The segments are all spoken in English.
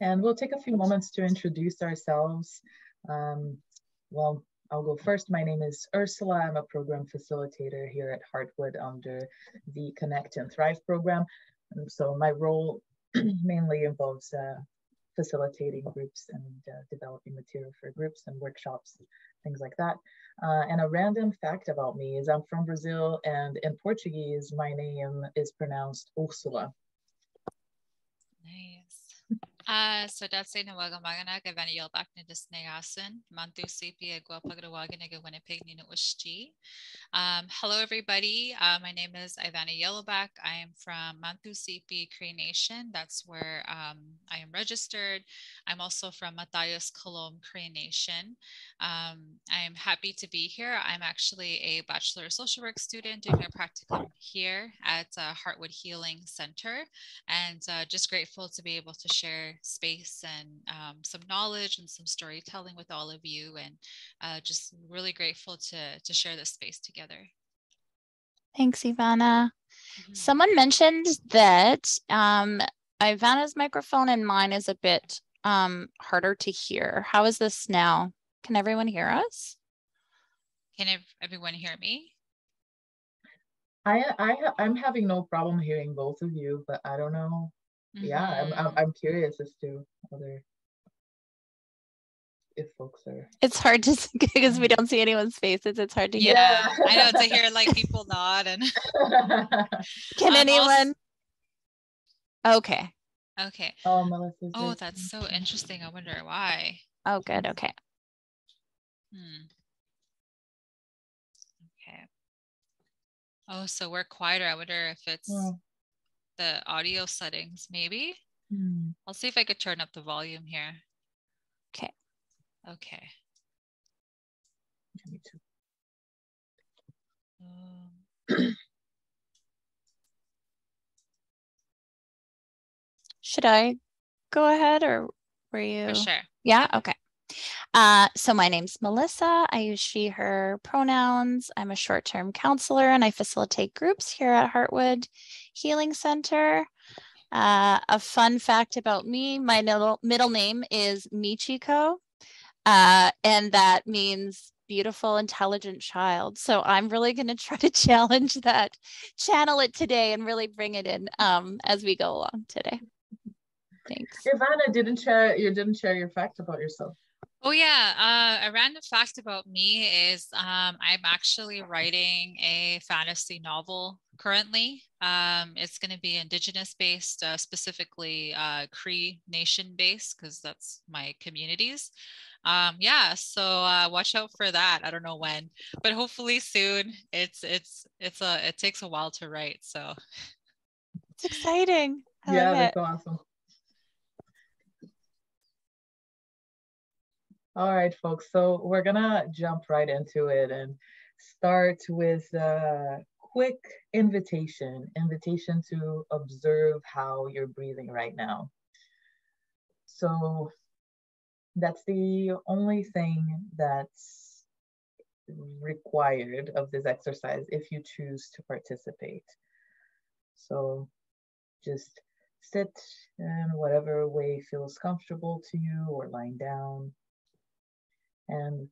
And we'll take a few moments to introduce ourselves. Well, I'll go first. My name is Ursula. I'm a program facilitator here at Heartwood under the Connect and Thrive program. And so my role mainly involves facilitating groups and developing material for groups and workshops, things like that. And a random fact about me is I'm from Brazil, and in Portuguese, my name is pronounced Ursula. Nice. So that's say nawaga magana kay Vanna Yelbak ni Disneyasan, Mantu Sipi Agua Pagawagin Aga Winnipeg Nino Ushti. Hello, everybody. My name is Ivana Yellowback. I am from Mantu Sipi Cree Nation. That's where I am registered. I'm also from Matayos Colom Cree Nation. I'm happy to be here. I'm actually a Bachelor of Social Work student doing my practicum here at Heartwood Healing Centre, and just grateful to be able to share space and some knowledge and some storytelling with all of you, and just really grateful to share this space together. Thanks, Ivana. Someone mentioned that Ivana's microphone and mine is a bit harder to hear. How is this now? Can everyone hear us? Can everyone hear me? I'm having no problem hearing both of you, but I don't know. Yeah, I'm curious as to whether if folks are. It's hard to see because we don't see anyone's faces. It's hard to hear. Yeah, I know, to hear like people nod and. Can anyone? Okay. Okay. Oh, Melissa. Oh, that's so interesting. I wonder why. Oh, good. Okay. Okay. Oh, so we're quieter. I wonder if it's the audio settings, maybe. I'll see if I could turn up the volume here. Okay. Okay. Me too. Should I go ahead, or were you? For sure. Yeah. Okay. So my name's Melissa. I use she, her pronouns. I'm a short-term counselor and I facilitate groups here at Heartwood Healing Centre. A fun fact about me, my middle name is Michiko, and that means beautiful, intelligent child. So I'm really going to try to channel it today and really bring it in as we go along today. Thanks. Ivana, didn't share your fact about yourself. Oh yeah, a random fact about me is I'm actually writing a fantasy novel currently. It's going to be Indigenous based, specifically Cree Nation based, because that's my communities. Yeah, so watch out for that. I don't know when, but hopefully soon. It takes a while to write, so it's exciting. Yeah, that's awesome. All right, folks, so we're gonna jump right into it and start with a quick invitation to observe how you're breathing right now. So that's the only thing that's required of this exercise if you choose to participate. So just sit in whatever way feels comfortable to you, or lying down, and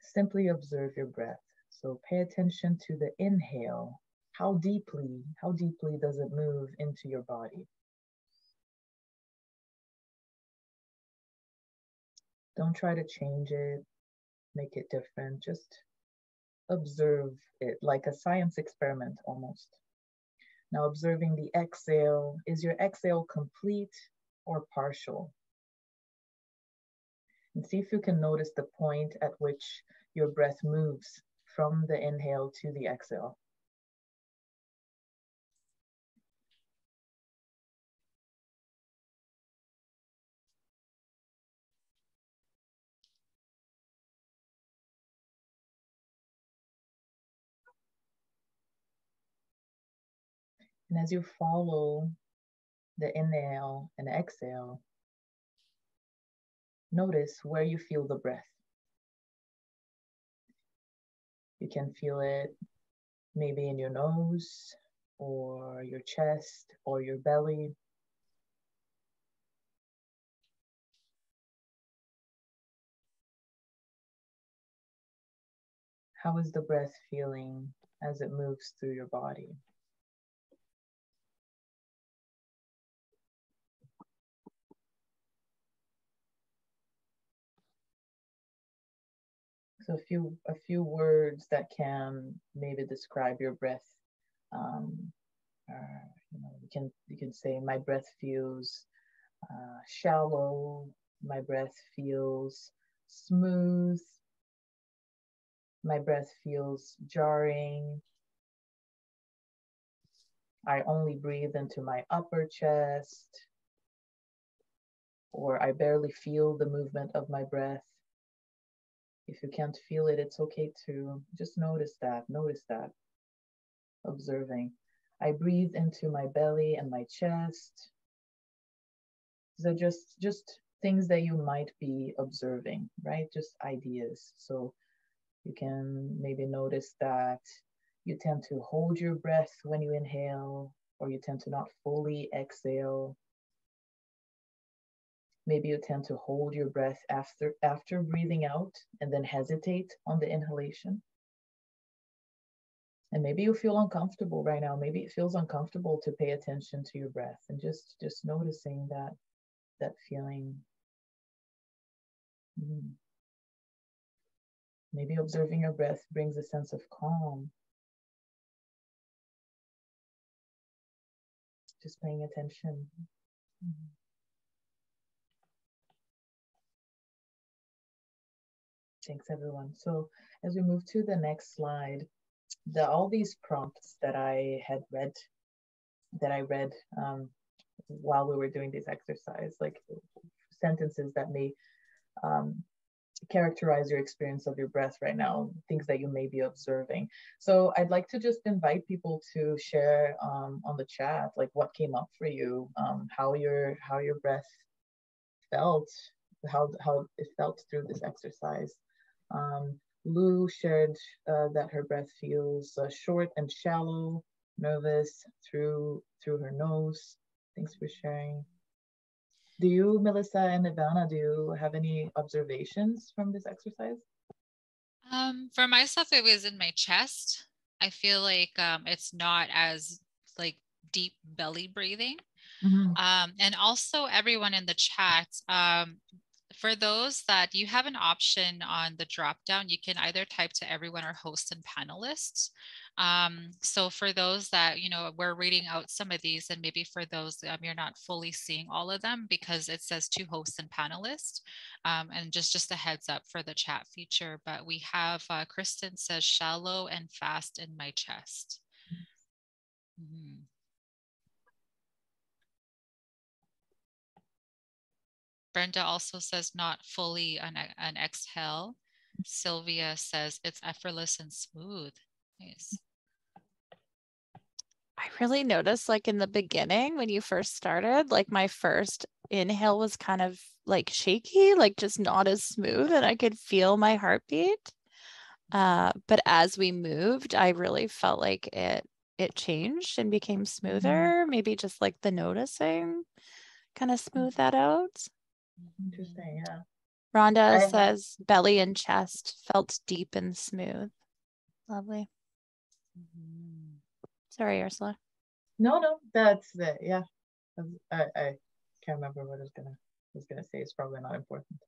simply observe your breath. So pay attention to the inhale. How deeply does it move into your body? Don't try to change it, make it different. Just observe it like a science experiment almost. Now observing the exhale. Is your exhale complete or partial? And see if you can notice the point at which your breath moves from the inhale to the exhale. And as you follow the inhale and exhale, notice where you feel the breath. You can feel it maybe in your nose, or your chest, or your belly. How is the breath feeling as it moves through your body? So a few words that can maybe describe your breath. You can say, my breath feels shallow. My breath feels smooth. My breath feels jarring. I only breathe into my upper chest. Or I barely feel the movement of my breath. If you can't feel it, it's okay to just notice that, observing. I breathe into my belly and my chest. So just things that you might be observing, right? Just ideas. So you can maybe notice that you tend to hold your breath when you inhale, or you tend to not fully exhale. Maybe you tend to hold your breath after breathing out and then hesitate on the inhalation. And maybe you feel uncomfortable right now. Maybe it feels uncomfortable to pay attention to your breath, and just noticing that feeling. Maybe observing your breath brings a sense of calm. Just paying attention. Thanks, everyone. So as we move to the next slide, all these prompts that I read while we were doing this exercise, like sentences that may characterize your experience of your breath right now, things that you may be observing. So I'd like to just invite people to share on the chat, like what came up for you, how your breath felt, how it felt through this exercise. Lou shared that her breath feels short and shallow, nervous through her nose. Thanks for sharing. Do you, Melissa and Ivana, do you have any observations from this exercise? For myself, it was in my chest. I feel like it's not as like deep belly breathing. And also everyone in the chat, for those that you have an option on the drop down, you can either type to everyone or host and panelists. So for those that, you know, we're reading out some of these, and maybe for those you're not fully seeing all of them because it says to host and panelists. And just a heads up for the chat feature, but we have Kristen says shallow and fast in my chest. Brenda also says not fully an exhale. Sylvia says it's effortless and smooth. Nice. I really noticed, like in the beginning when you first started, like my first inhale was kind of like shaky, like just not as smooth, and I could feel my heartbeat. But as we moved, I really felt like it changed and became smoother. Maybe just like the noticing kind of smooth that out. Interesting, yeah. Rhonda says belly and chest felt deep and smooth. Lovely. Sorry, Ursula. No, that's it. Yeah, I can't remember what I was gonna say. It's probably not important.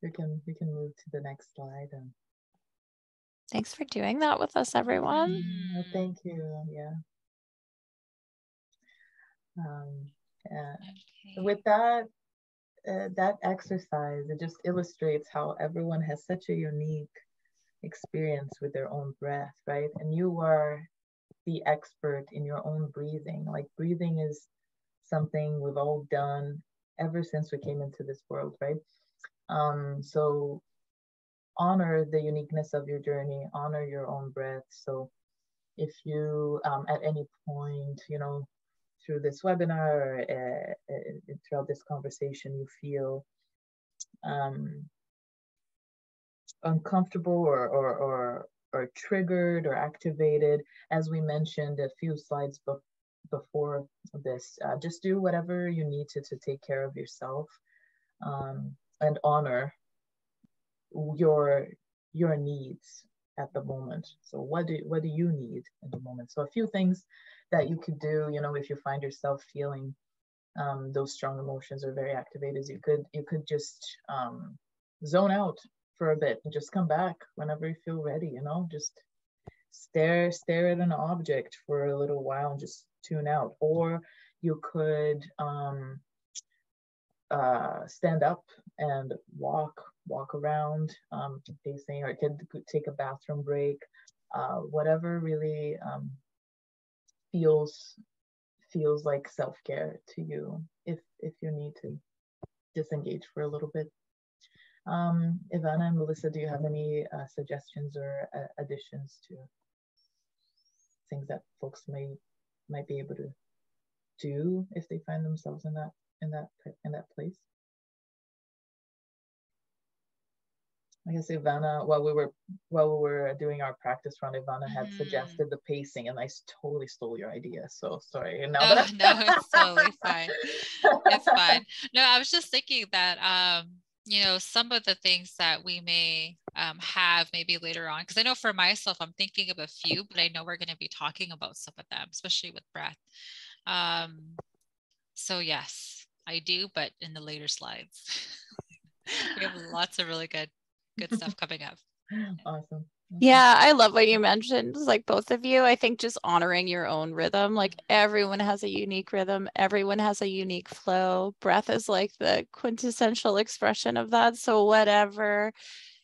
We can move to the next slide. And thanks for doing that with us, everyone. Thank you. Yeah. With that exercise, it just illustrates how everyone has such a unique experience with their own breath, right? And you are the expert in your own breathing. Like breathing is something we've all done ever since we came into this world, right? So honor the uniqueness of your journey, honor your own breath. So if you at any point, you know, through this webinar or throughout this conversation, you feel uncomfortable or triggered or activated, as we mentioned a few slides before this, just do whatever you need to take care of yourself, and honor your your needs at the moment. So what do you need in the moment? So a few things that you could do, you know, if you find yourself feeling those strong emotions are very activated, you could just zone out for a bit and just come back whenever you feel ready, you know, just stare at an object for a little while and just tune out. Or you could stand up and walk around, pacing, or could take a bathroom break, whatever really feels like self-care to you, if you need to disengage for a little bit. Ivana and Melissa, do you have any suggestions or additions to things that folks might be able to do if they find themselves in that place? I guess Ivana, while we were doing our practice run, Ivana had suggested the pacing, and I totally stole your idea. So sorry. And now no, it's totally fine. It's fine. No, I was just thinking that you know, some of the things that we may have maybe later on, because I know for myself, I'm thinking of a few, but I know we're going to be talking about some of them, especially with breath. So yes, I do, but in the later slides. We have lots of really good stuff coming up. Awesome. Yeah, I love what you mentioned, like both of you. I think just honoring your own rhythm, like everyone has a unique rhythm, everyone has a unique flow. Breath is like the quintessential expression of that. So whatever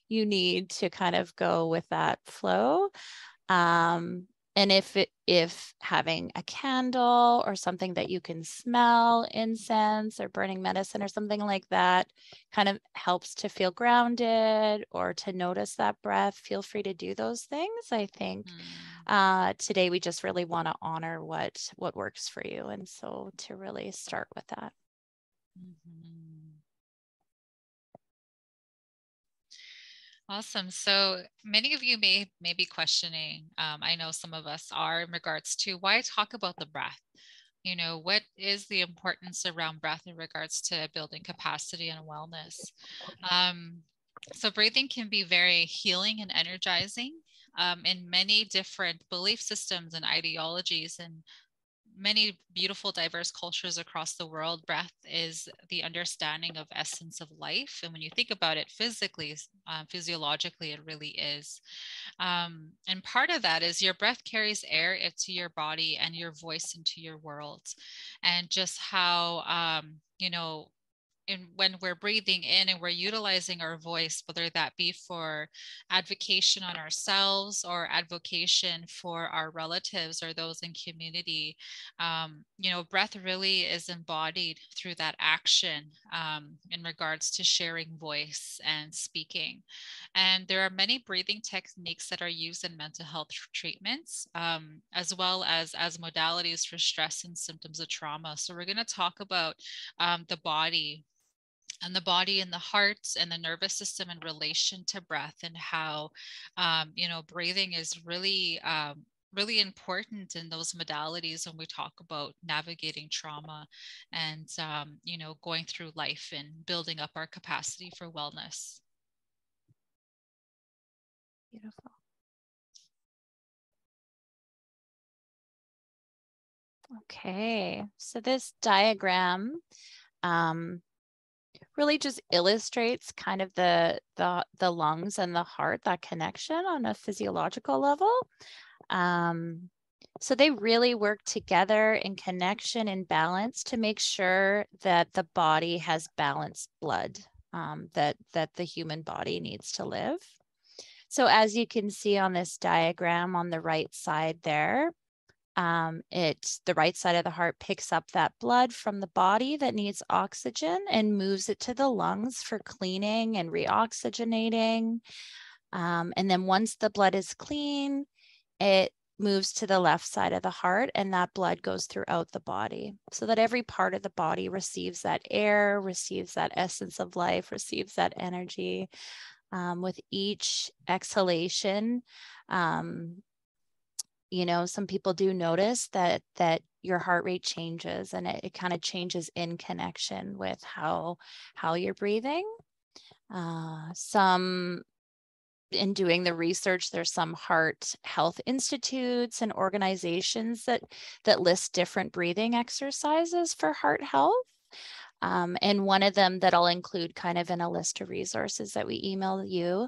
you need to kind of go with that flow. And if having a candle or something that you can smell, incense or burning medicine or something like that kind of helps to feel grounded or to notice that breath, feel free to do those things. I think today we just really want to honor what works for you. And so to really start with that. Awesome. So many of you may be questioning, I know some of us are, in regards to why talk about the breath. You know, what is the importance around breath in regards to building capacity and wellness? So breathing can be very healing and energizing in many different belief systems and ideologies, and many beautiful, diverse cultures across the world. Breath is the understanding of essence of life. And when you think about it physically, physiologically, it really is. And part of that is your breath carries air into your body and your voice into your world. And just how, you know, and when we're breathing in and we're utilizing our voice, whether that be for advocation on ourselves or advocation for our relatives or those in community, you know, breath really is embodied through that action in regards to sharing voice and speaking. And there are many breathing techniques that are used in mental health treatments, as well as modalities for stress and symptoms of trauma. So we're going to talk about the body and the heart and the nervous system in relation to breath, and how, you know, breathing is really, really important in those modalities when we talk about navigating trauma and, you know, going through life and building up our capacity for wellness. Beautiful. Okay, so this diagram really just illustrates kind of the lungs and the heart, that connection on a physiological level. So they really work together in connection and balance to make sure that the body has balanced blood that the human body needs to live. So as you can see on this diagram on the right side there, the right side of the heart picks up that blood from the body that needs oxygen and moves it to the lungs for cleaning and reoxygenating. And then once the blood is clean, it moves to the left side of the heart, and that blood goes throughout the body so that every part of the body receives that air, receives that essence of life, receives that energy. With each exhalation, you know, some people do notice that your heart rate changes, and it kind of changes in connection with how you're breathing. Some in doing the research, there's some heart health institutes and organizations that list different breathing exercises for heart health. And one of them that I'll include kind of in a list of resources that we email you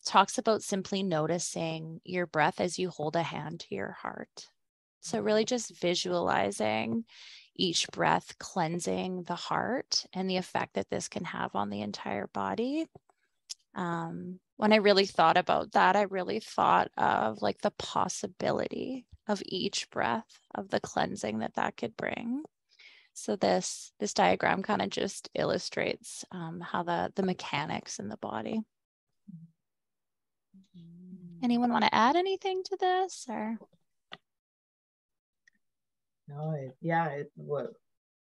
talks about simply noticing your breath as you hold a hand to your heart. So really just visualizing each breath cleansing the heart and the effect that this can have on the entire body. When I really thought about that, I really thought of like the possibility of each breath, of the cleansing that could bring. So this diagram kind of just illustrates how the mechanics in the body. Anyone want to add anything to this, or? No,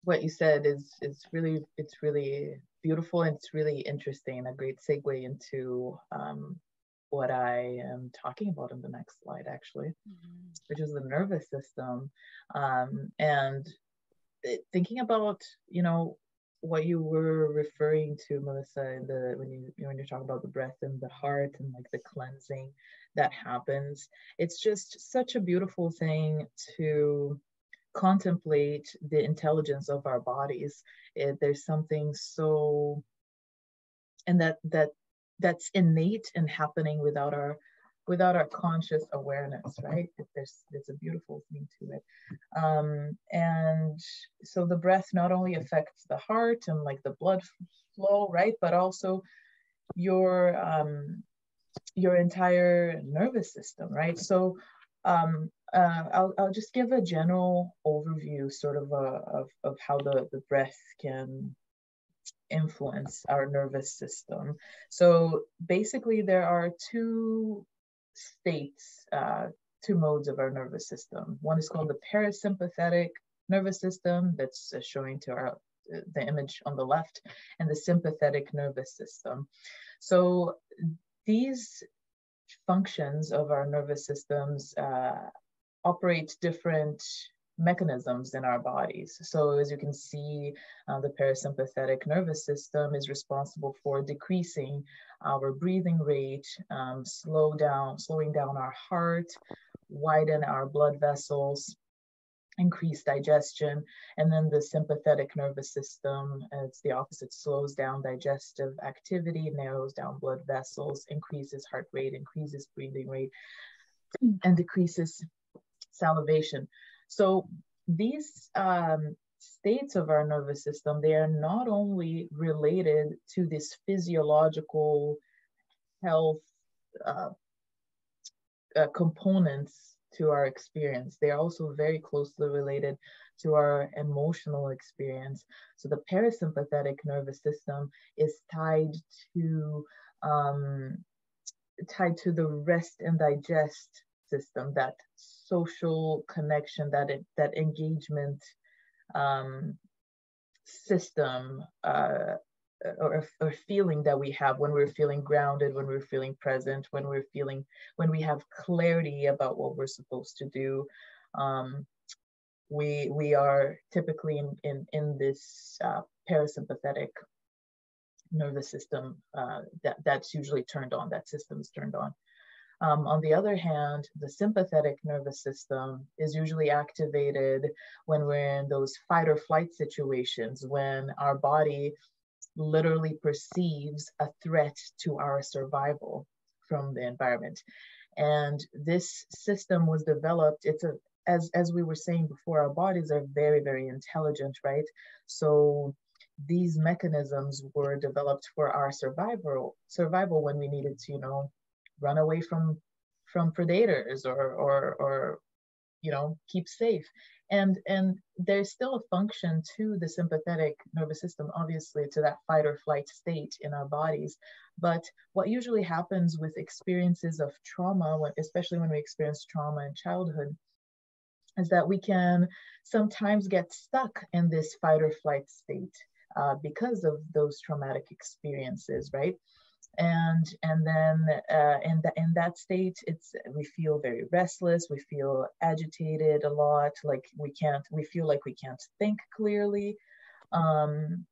what you said is really, it's really beautiful, and it's really interesting, and a great segue into what I am talking about in the next slide, actually, which is the nervous system. And thinking about, you know, what you were referring to, Melissa, in when you're talking about the breath and the heart and like the cleansing that happens, it's just such a beautiful thing to contemplate the intelligence of our bodies. There's something so, and that's innate and happening without our conscious awareness, right? There's a beautiful thing to it. And so the breath not only affects the heart and like the blood flow, right, but also your entire nervous system, right? So I'll just give a general overview sort of how the breath can influence our nervous system. So basically there are two states, two modes of our nervous system. One is called the parasympathetic nervous system, that's showing to the image on the left, and the sympathetic nervous system. So these functions of our nervous systems operate different mechanisms in our bodies. So as you can see, the parasympathetic nervous system is responsible for decreasing our breathing rate, slowing down our heart, widen our blood vessels, increase digestion. And then the sympathetic nervous system, it's the opposite, slows down digestive activity, narrows down blood vessels, increases heart rate, increases breathing rate, and decreases salivation. So these states of our nervous system, they are not only related to this physiological health components to our experience, they are also very closely related to our emotional experience. So the parasympathetic nervous system is tied to the rest and digest system, that social connection, that engagement system, or feeling that we have when we're feeling grounded, when we're feeling present, when we have clarity about what we're supposed to do. We are typically in this parasympathetic nervous system that's usually turned on, that system is turned on. On the other hand, the sympathetic nervous system is usually activated when we're in those fight or flight situations, when our body literally perceives a threat to our survival from the environment. And this system was developed, as we were saying before, our bodies are very, very intelligent, right? So these mechanisms were developed for our survival when we needed to, run away from predators or keep safe. And there's still a function to the sympathetic nervous system, obviously, to that fight or flight state in our bodies. But what usually happens with experiences of trauma, especially when we experience trauma in childhood, is that we can sometimes get stuck in this fight or flight state because of those traumatic experiences, right? And then in that state, we feel very restless, we feel agitated a lot, like we feel like we can't think clearly. And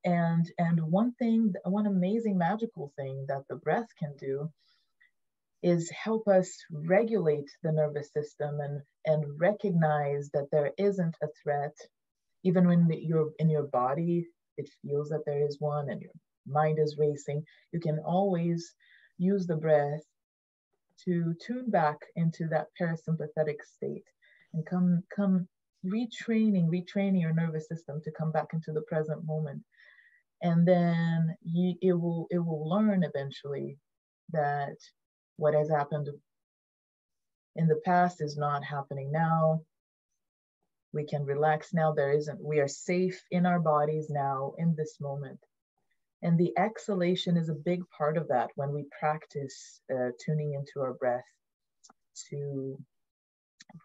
one amazing magical thing that the breath can do is help us regulate the nervous system and recognize that there isn't a threat. Even when you're in your body, it feels that there is one and your mind is racing. You can always use the breath to tune back into that parasympathetic state and come retraining your nervous system to come back into the present moment. And then it will learn eventually that what has happened in the past is not happening now. We can relax now. We are safe in our bodies now in this moment. And the exhalation is a big part of that when we practice tuning into our breath to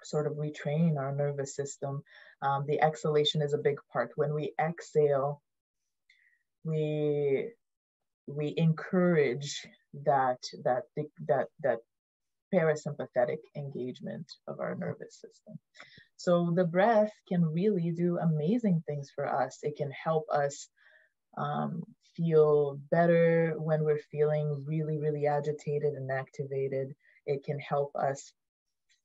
sort of retrain our nervous system. The exhalation is a big part. When we exhale, we encourage that parasympathetic engagement of our nervous system. So the breath can really do amazing things for us. It can help us feel better when we're feeling really, really agitated and activated. It can help us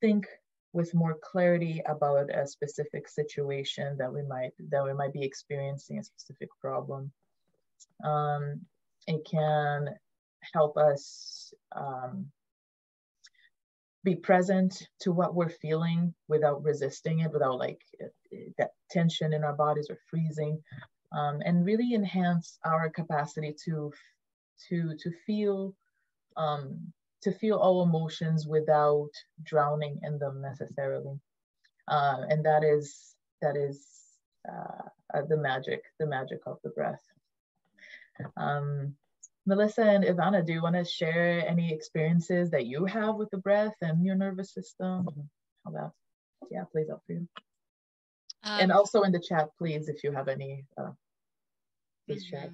think with more clarity about a specific situation that we might be experiencing, a specific problem. It can help us be present to what we're feeling without resisting it, without like that tension in our bodies or freezing, and really enhance our capacity to feel all emotions without drowning in them necessarily. And that is the magic of the breath. Melissa and Ivana, do you want to share any experiences that you have with the breath and your nervous system? How that plays out for you? And also in the chat, please, if you have any, please share.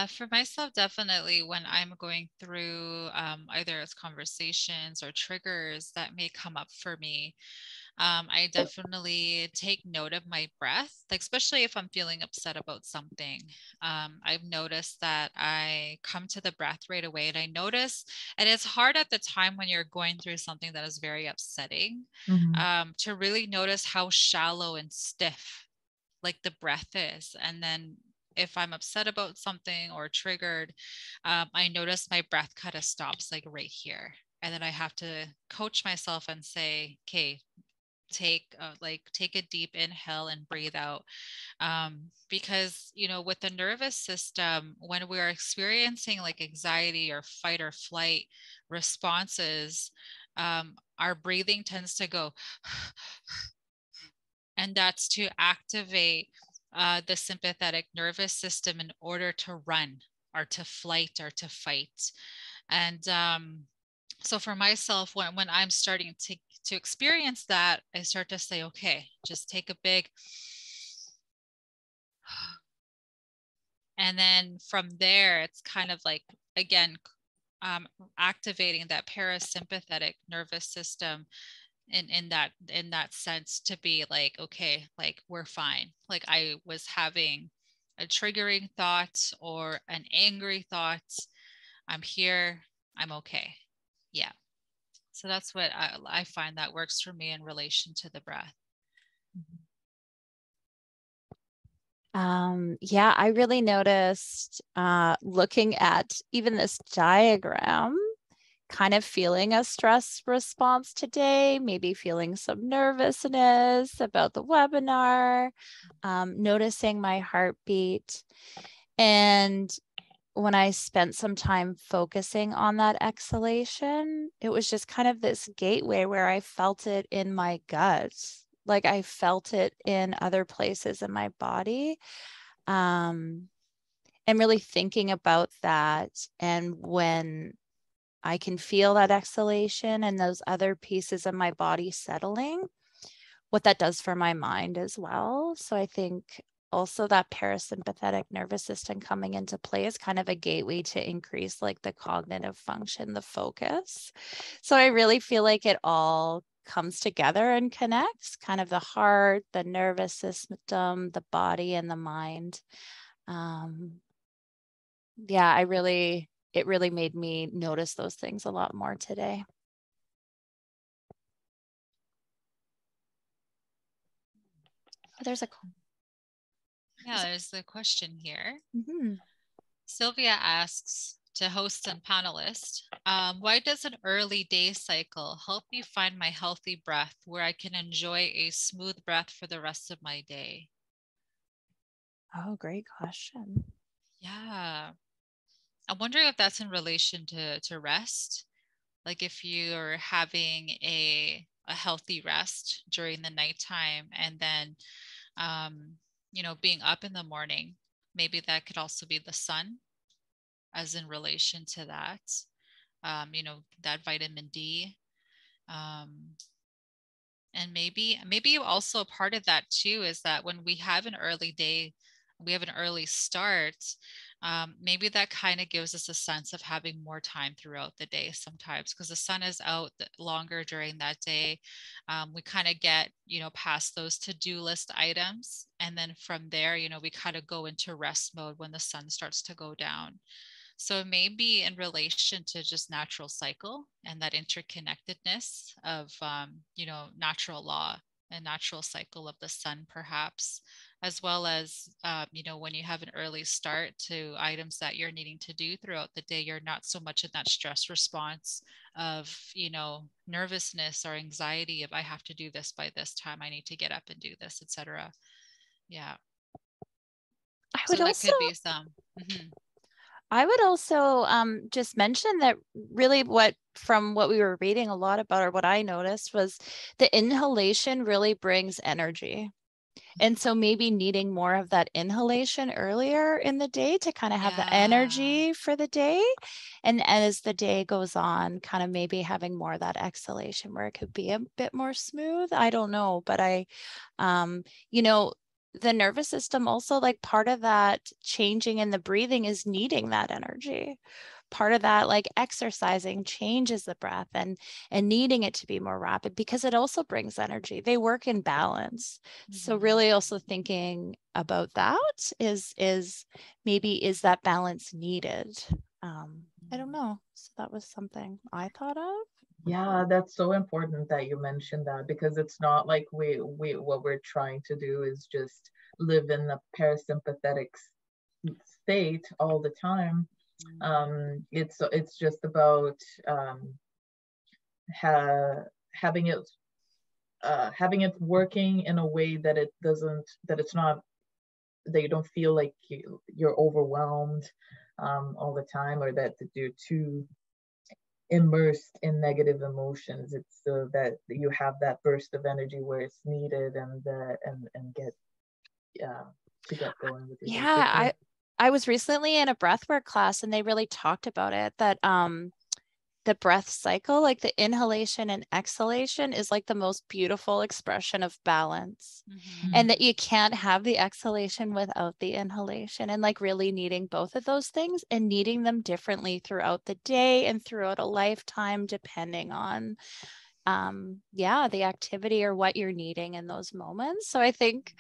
For myself, definitely when I'm going through either it's conversations or triggers that may come up for me, I definitely take note of my breath, like especially if I'm feeling upset about something. I've noticed that I come to the breath right away, and I notice, and it's hard at the time when you're going through something that is very upsetting, to really notice how shallow and stiff like the breath is. And then if I'm upset about something or triggered, I notice my breath kind of stops like right here. And then I have to coach myself and say, okay, take a deep inhale and breathe out. Because, you know, with the nervous system, when we're experiencing like anxiety or fight or flight responses, our breathing tends to go, and that's to activate the sympathetic nervous system in order to run or to flight or to fight. And so for myself, when I'm starting to experience that, I start to say, okay, just take a big, and then from there, it's kind of like, again, activating that parasympathetic nervous system in that sense, to be like, okay, like we're fine. Like I was having a triggering thought or an angry thought. I'm here. I'm okay. Yeah. So that's what I find that works for me in relation to the breath. Yeah, I really noticed looking at even this diagram, kind of feeling a stress response today, maybe feeling some nervousness about the webinar, noticing my heartbeat. And when I spent some time focusing on that exhalation, it was just kind of this gateway where I felt it in my gut. Like I felt it in other places in my body. And really thinking about that. And when I can feel that exhalation and those other pieces of my body settling, what that does for my mind as well. So I think also that parasympathetic nervous system coming into play is kind of a gateway to increase like the cognitive function, the focus. So I really feel like it all comes together and connects, kind of the heart, the nervous system, the body, and the mind. Yeah, I really it really made me notice those things a lot more today. There's a question here. Mm-hmm. Sylvia asks to host and panelist, why does an early day cycle help me find my healthy breath where I can enjoy a smooth breath for the rest of my day? Oh, great question. Yeah. I'm wondering if that's in relation to rest. Like if you're having a healthy rest during the nighttime and then, being up in the morning, maybe that could also be the sun as in relation to that, that vitamin D. And maybe also a part of that too is that when we have an early day, we have an early start, maybe that kind of gives us a sense of having more time throughout the day sometimes because the sun is out longer during that day. We kind of get, past those to-do list items. And then from there, we kind of go into rest mode when the sun starts to go down. So maybe in relation to just natural cycle and that interconnectedness of, natural law and natural cycle of the sun, perhaps, as well as, when you have an early start to items that you're needing to do throughout the day, you're not so much in that stress response of, nervousness or anxiety of I have to do this by this time, I need to get up and do this, etc. Yeah. So that could be some. Mm-hmm. I would also just mention that really from what we were reading a lot about, or what I noticed, was the inhalation really brings energy. And so maybe needing more of that inhalation earlier in the day to kind of have the energy for the day. And as the day goes on, kind of maybe having more of that exhalation where it could be a bit more smooth. I don't know, but the nervous system also, like part of that changing in the breathing is needing that energy. Part of that, like exercising, changes the breath and needing it to be more rapid because it also brings energy. They work in balance. Mm-hmm. So really also thinking about that is that balance needed? I don't know. So that was something I thought of. Yeah, that's so important that you mentioned that, because it's not like we what we're trying to do is just live in the parasympathetic state all the time. It's just about having it working in a way that it's not, that you don't feel like you're overwhelmed all the time, or that you're too immersed in negative emotions. It's so that you have that burst of energy where it's needed, and get to get going with your day. I was recently in a breathwork class and they really talked about it, that the breath cycle, like the inhalation and exhalation, is like the most beautiful expression of balance. Mm-hmm. And that you can't have the exhalation without the inhalation, and like really needing both of those things and needing them differently throughout the day and throughout a lifetime, depending on the activity or what you're needing in those moments. So I think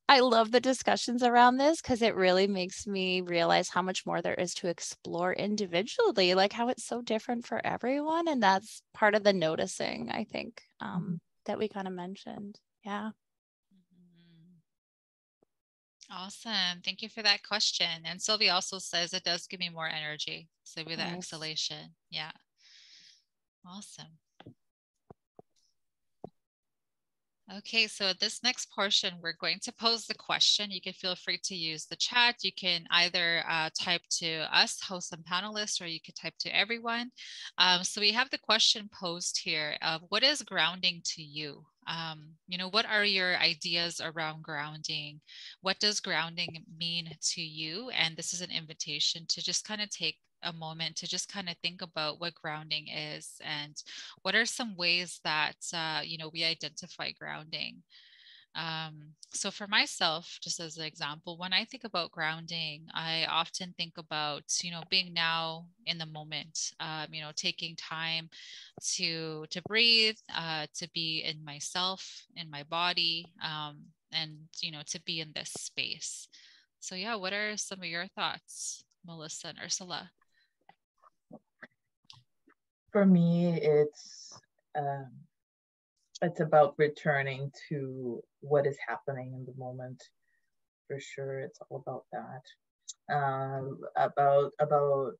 I love the discussions around this because it really makes me realize how much more there is to explore individually, like how it's so different for everyone. And that's part of the noticing, I think, that we kind of mentioned. Yeah. Awesome. Thank you for that question. And Sylvia also says it does give me more energy. So with that exhalation. Yeah. Awesome. Okay, so this next portion, we're going to pose the question. You can feel free to use the chat. You can either type to us, hosts and panelists, or you could type to everyone. So we have the question posed here of what is grounding to you? What are your ideas around grounding? What does grounding mean to you? And this is an invitation to just kind of take a moment to just kind of think about what grounding is and what are some ways that we identify grounding. So for myself, just as an example, when I think about grounding, I often think about being now in the moment, taking time to breathe, to be in myself, in my body, and to be in this space. So yeah, what are some of your thoughts, Melissa and Ursula? for me, it's about returning to what is happening in the moment. For sure, it's all about that. About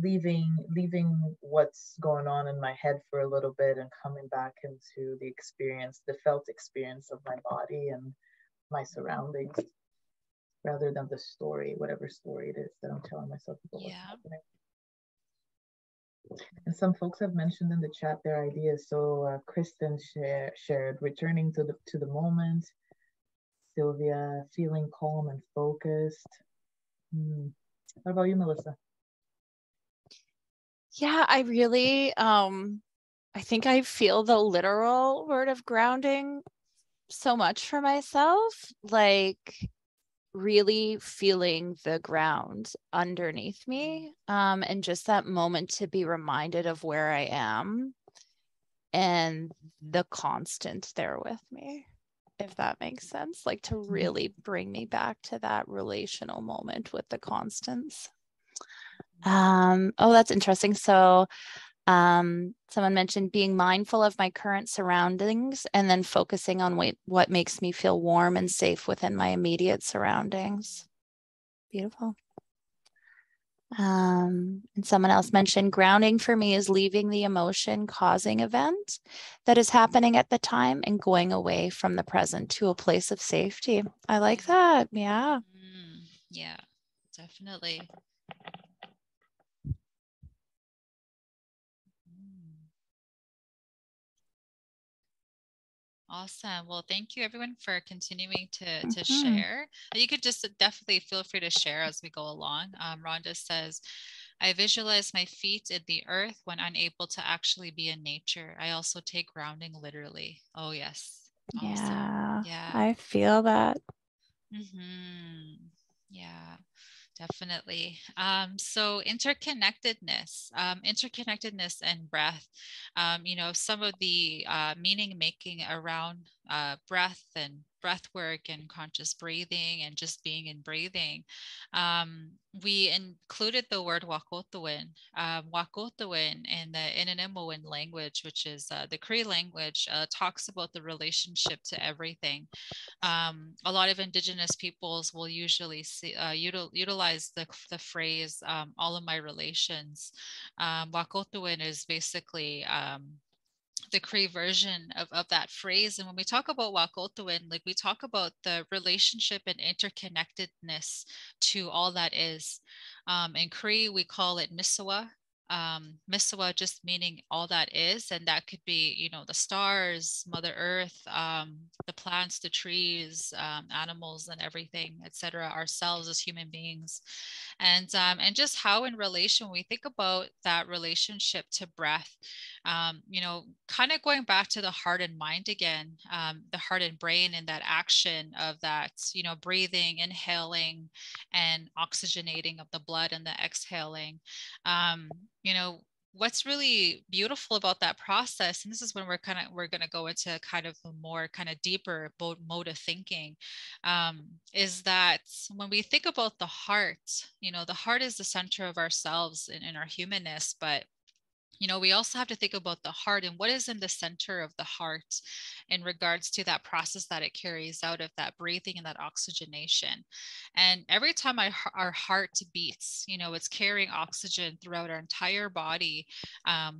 leaving what's going on in my head for a little bit and coming back into the experience, the felt experience of my body and my surroundings, rather than the story, whatever story it is that I'm telling myself about what's happening. And some folks have mentioned in the chat their ideas. So Kristen shared returning to the moment. Sylvia, feeling calm and focused. What about you, Melissa? Yeah, I really, I think I feel the literal word of grounding so much for myself, like really feeling the ground underneath me, and just that moment to be reminded of where I am and the constant there with me, if that makes sense, like to really bring me back to that relational moment with the constants. Oh, that's interesting. So someone mentioned being mindful of my current surroundings and then focusing on what makes me feel warm and safe within my immediate surroundings. Beautiful. And someone else mentioned grounding for me is leaving the emotion causing event that is happening at the time and going away from the present to a place of safety. I like that. Yeah. Yeah, definitely. Awesome. Well, thank you everyone for continuing to share. You could just definitely feel free to share as we go along. Rhonda says, I visualize my feet in the earth when unable to actually be in nature. I also take grounding literally. Oh, yes. Awesome. Yeah. I feel that. Yeah. Definitely. So interconnectedness and breath, some of the meaning making around breath and breath work and conscious breathing and just being in breathing. We included the word wakotowin. Wakotowin in the Inanimoan language, which is the Cree language, talks about the relationship to everything. A lot of Indigenous peoples will usually utilize the phrase all of my relations. Wakotowin is basically the Cree version of that phrase. And when we talk about Wakotowin, like we talk about the relationship and interconnectedness to all that is. In Cree, we call it Misawa. Misawa just meaning all that is, and that could be, the stars, Mother Earth, the plants, the trees, animals, and everything, etc. Ourselves as human beings, and just how in relation we think about that relationship to breath. Kind of going back to the heart and mind again, the heart and brain and that action of that, breathing, inhaling, and oxygenating of the blood and the exhaling. What's really beautiful about that process, and this is when we're going to go into kind of a more kind of deeper mode of thinking, is that when we think about the heart, the heart is the center of ourselves in our humanness, but we also have to think about the heart and what is in the center of the heart in regards to that process that it carries out of that breathing and that oxygenation. And every time our heart beats, it's carrying oxygen throughout our entire body,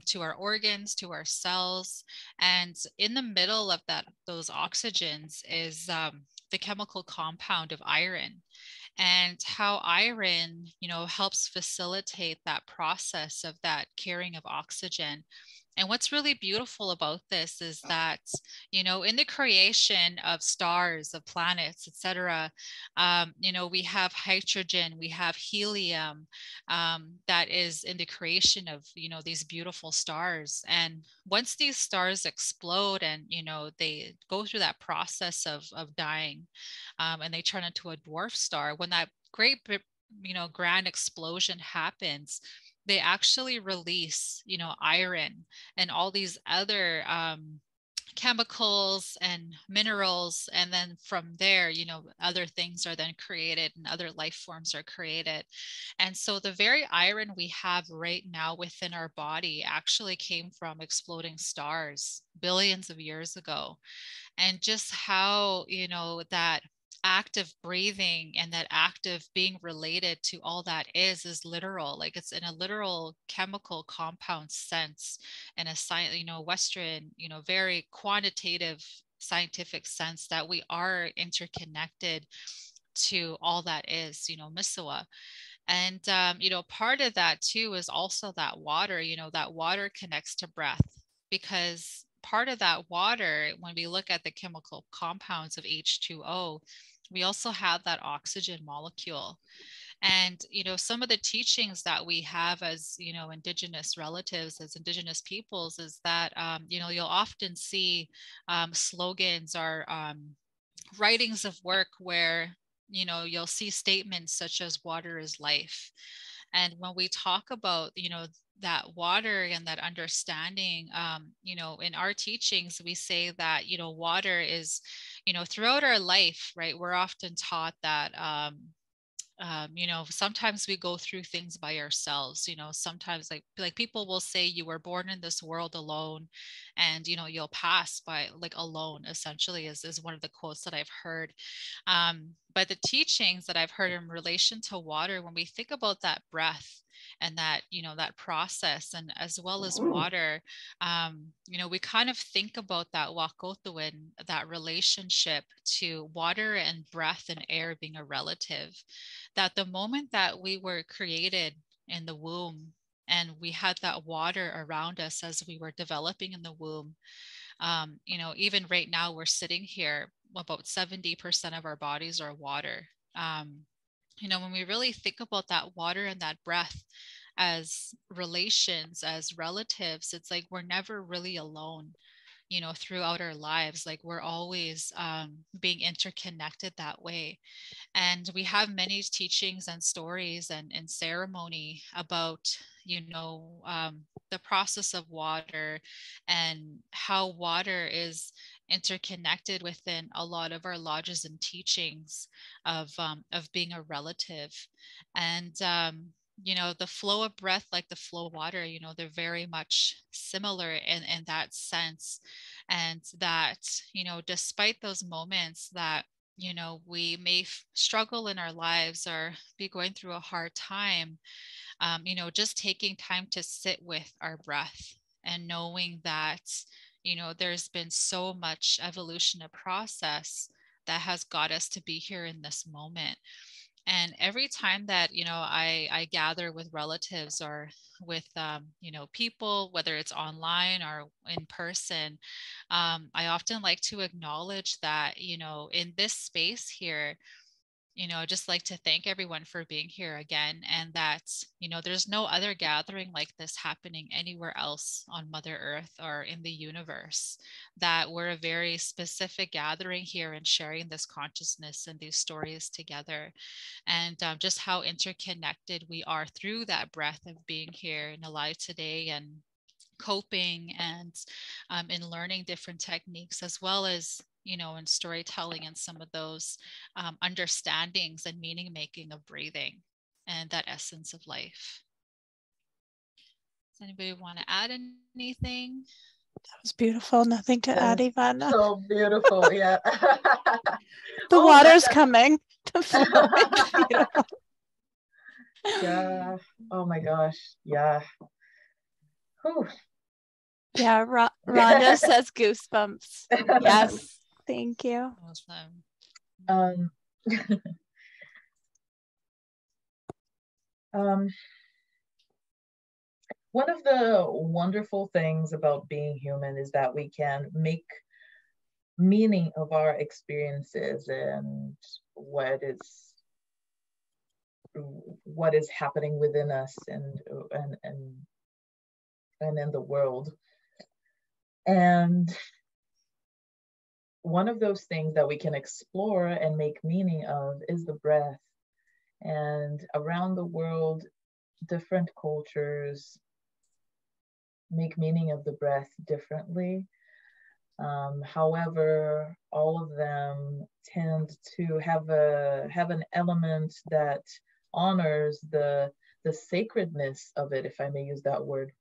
to our organs, to our cells. And in the middle of those oxygens is the chemical compound of iron. And how iron, helps facilitate that process of that carrying of oxygen. And what's really beautiful about this is that, in the creation of stars, of planets, etc., we have hydrogen, we have helium, that is in the creation of, these beautiful stars. And once these stars explode and, they go through that process of dying, and they turn into a dwarf star, when that great, grand explosion happens, they actually release, iron and all these other chemicals and minerals, and then from there, you know, other things are then created and other life forms are created. And so the very iron we have right now within our body actually came from exploding stars billions of years ago. And just how, you know, that act of breathing and that act of being related to all that is literal, like it's in a literal chemical compound sense, in a science, you know, Western, you know, very quantitative scientific sense, that we are interconnected to all that is, you know, Misawa. And you know, part of that too is also that water, you know, that water connects to breath, because part of that water, when we look at the chemical compounds of H2O, we also have that oxygen molecule. And, you know, some of the teachings that we have as, you know, Indigenous relatives, as Indigenous peoples, is that, you know, you'll often see slogans or writings of work where, you know, you'll see statements such as water is life. And when we talk about, you know, that water and that understanding, you know, in our teachings, we say that, you know, water is, you know, throughout our life, right, we're often taught that, you know, sometimes we go through things by ourselves. You know, sometimes like people will say you were born in this world alone, and, you know, you'll pass by like alone, essentially, is one of the quotes that I've heard. But the teachings that I've heard in relation to water, when we think about that breath and that, you know, that process, and as well as water, you know, we kind of think about that wakotowin, that relationship to water and breath and air being a relative, that the moment that we were created in the womb and we had that water around us as we were developing in the womb, you know, even right now we're sitting here, about 70% of our bodies are water. You know, when we really think about that water and that breath as relations, as relatives, it's like we're never really alone, you know, throughout our lives. Like we're always being interconnected that way. And we have many teachings and stories and ceremony about, you know, the process of water and how water is interconnected within a lot of our lodges and teachings of being a relative. And you know, the flow of breath, like the flow of water, you know, they're very much similar in that sense. And that, you know, despite those moments that, you know, we may struggle in our lives or be going through a hard time, you know, just taking time to sit with our breath and knowing that, you know, there's been so much evolution and process that has got us to be here in this moment. And every time that, you know, I gather with relatives or with, you know, people, whether it's online or in person, I often like to acknowledge that, you know, in this space here, you know, just like to thank everyone for being here again. And that, you know, there's no other gathering like this happening anywhere else on Mother Earth or in the universe, that we're a very specific gathering here and sharing this consciousness and these stories together. And just how interconnected we are through that breath of being here and alive today, and coping, and in learning different techniques, as well as, you know, in storytelling and some of those understandings and meaning making of breathing and that essence of life. Does anybody want to add anything? That was beautiful. Nothing to add, Ivana. So beautiful, yeah. The water's coming. The flow is beautiful. Yeah. Oh my gosh. Yeah. Whew. Yeah. Rhonda says goosebumps. Yes. Thank you. Awesome. One of the wonderful things about being human is that we can make meaning of our experiences and what is happening within us and in the world. And one of those things that we can explore and make meaning of is the breath. And around the world, different cultures make meaning of the breath differently. However, all of them tend to have an element that honors the sacredness of it, if I may use that word.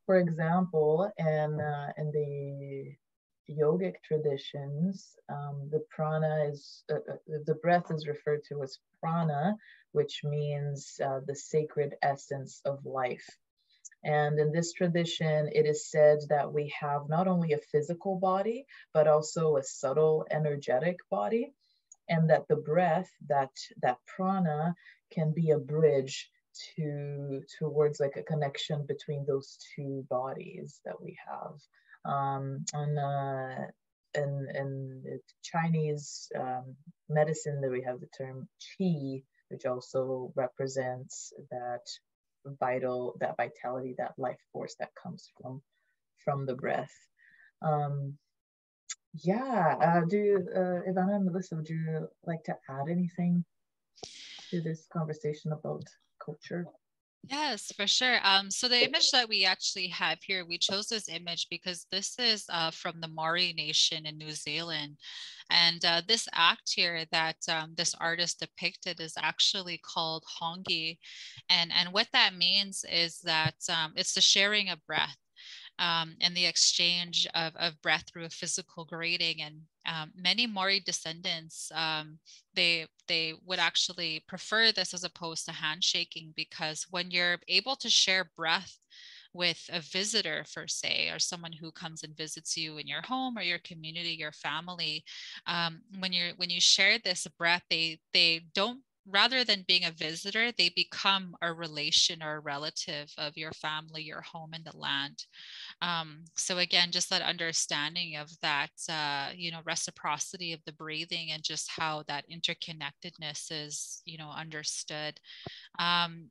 For example, in the yogic traditions, the prana is the breath is referred to as prana, which means the sacred essence of life. And in this tradition, it is said that we have not only a physical body, but also a subtle energetic body, and that the breath, that prana, can be a bridge towards like a connection between those two bodies that we have. In Chinese medicine, that we have the term qi, which also represents that vitality, that life force that comes from the breath. Ivana and Melissa, would you like to add anything to this conversation about culture? Yes, for sure. So the image that we actually have here, we chose this image because this is from the Maori Nation in New Zealand. And this act here that this artist depicted is actually called hongi. And what that means is that it's the sharing of breath. And the exchange of breath through a physical grating. And many Maori descendants, they would actually prefer this as opposed to handshaking, because when you're able to share breath with a visitor, per se, or someone who comes and visits you in your home or your community, your family, when you share this breath, they don't, rather than being a visitor, they become a relation or a relative of your family, your home, and the land. So again, just that understanding of that, reciprocity of the breathing, and just how that interconnectedness is, understood.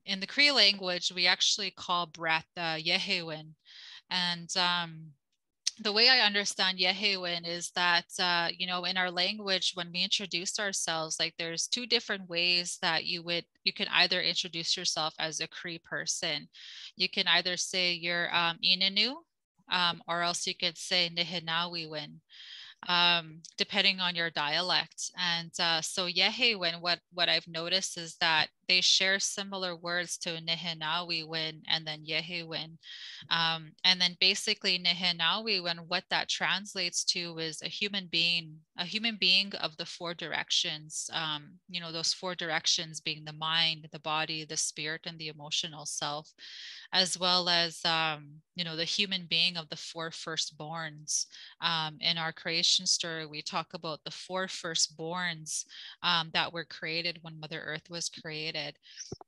In the Cree language, we actually call breath yehewin. And the way I understand yehewin is that, in our language, when we introduce ourselves, like there's two different ways that you can either introduce yourself as a Cree person. You can either say you're Inanu, or else you could say Nihinawiwin, depending on your dialect. And so Yehewin, what I've noticed is that they share similar words to Nihinawiwin and then Yehewin. And then basically Nihinawiwin, what that translates to is a human being of the four directions. Those four directions being the mind, the body, the spirit, and the emotional self, as well as, the human being of the four firstborns. In our creation story, we talk about the four firstborns that were created when Mother Earth was created.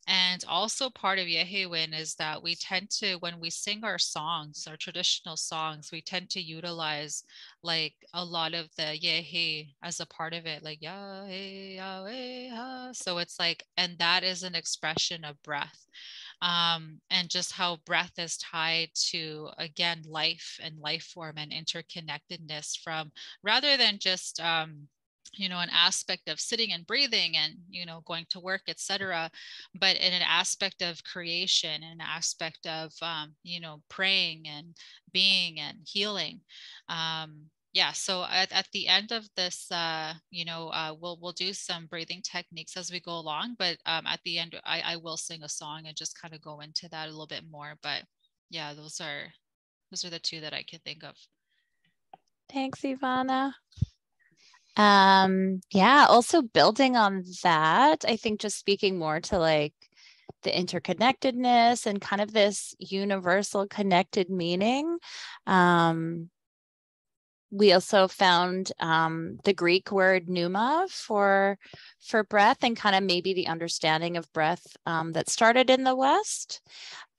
And also part of Yehewin is that we tend to, when we sing our songs, our traditional songs, we tend to utilize like a lot of the Yehe as a part of it, like Yahweh, Yahweh. So it's like, and that is an expression of breath. And just how breath is tied to, again, life and life form and interconnectedness, from rather than just an aspect of sitting and breathing and going to work, etc., but in an aspect of creation, an aspect of praying and being and healing. So at the end of this, we'll do some breathing techniques as we go along, but at the end, I will sing a song and just kind of go into that a little bit more. But yeah, those are the two that I can think of. Thanks, Ivana. Also building on that, I think just speaking more to like the interconnectedness and kind of this universal connected meaning. We also found the Greek word pneuma for breath, and kind of maybe the understanding of breath that started in the West.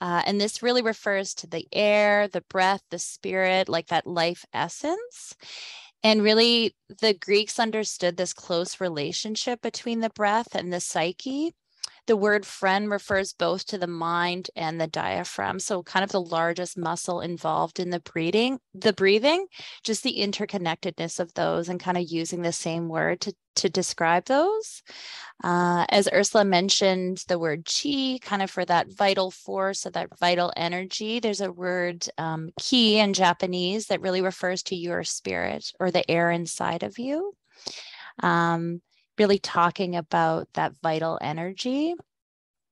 And this really refers to the air, the breath, the spirit, like that life essence. And really, the Greeks understood this close relationship between the breath and the psyche. The word friend refers both to the mind and the diaphragm. So kind of the largest muscle involved in the breathing, just the interconnectedness of those and kind of using the same word to describe those. As Ursula mentioned, the word chi, kind of for that vital force or that vital energy. There's a word ki in Japanese that really refers to your spirit or the air inside of you. Really talking about that vital energy.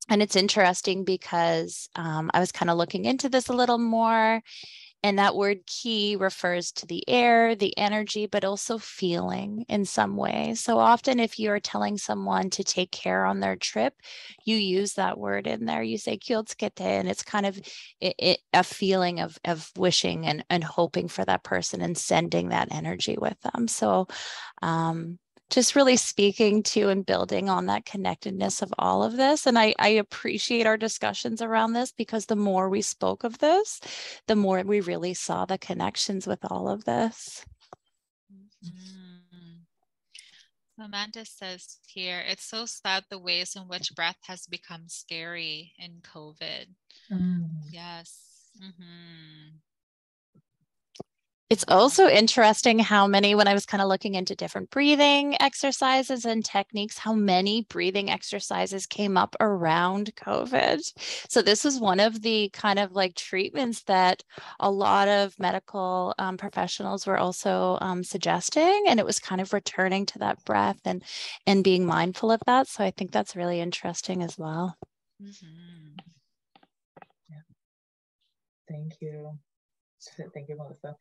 And it's interesting because I was kind of looking into this a little more, and that word ki refers to the air, the energy, but also feeling in some way. So often if you're telling someone to take care on their trip, you use that word in there. You say "Kyotsukete," and it's kind of a feeling of wishing and hoping for that person and sending that energy with them. So just really speaking to and building on that connectedness of all of this. And I appreciate our discussions around this, because the more we spoke of this, the more we really saw the connections with all of this. Mm-hmm. Amanda says here, it's so sad the ways in which breath has become scary in COVID. Yes. Mm-hmm. It's also interesting how many, when I was kind of looking into different breathing exercises and techniques, how many breathing exercises came up around COVID. So this was one of the kind of like treatments that a lot of medical professionals were also suggesting, and it was kind of returning to that breath and being mindful of that. So I think that's really interesting as well. Mm-hmm. Yeah. Thank you. Thank you, Melissa.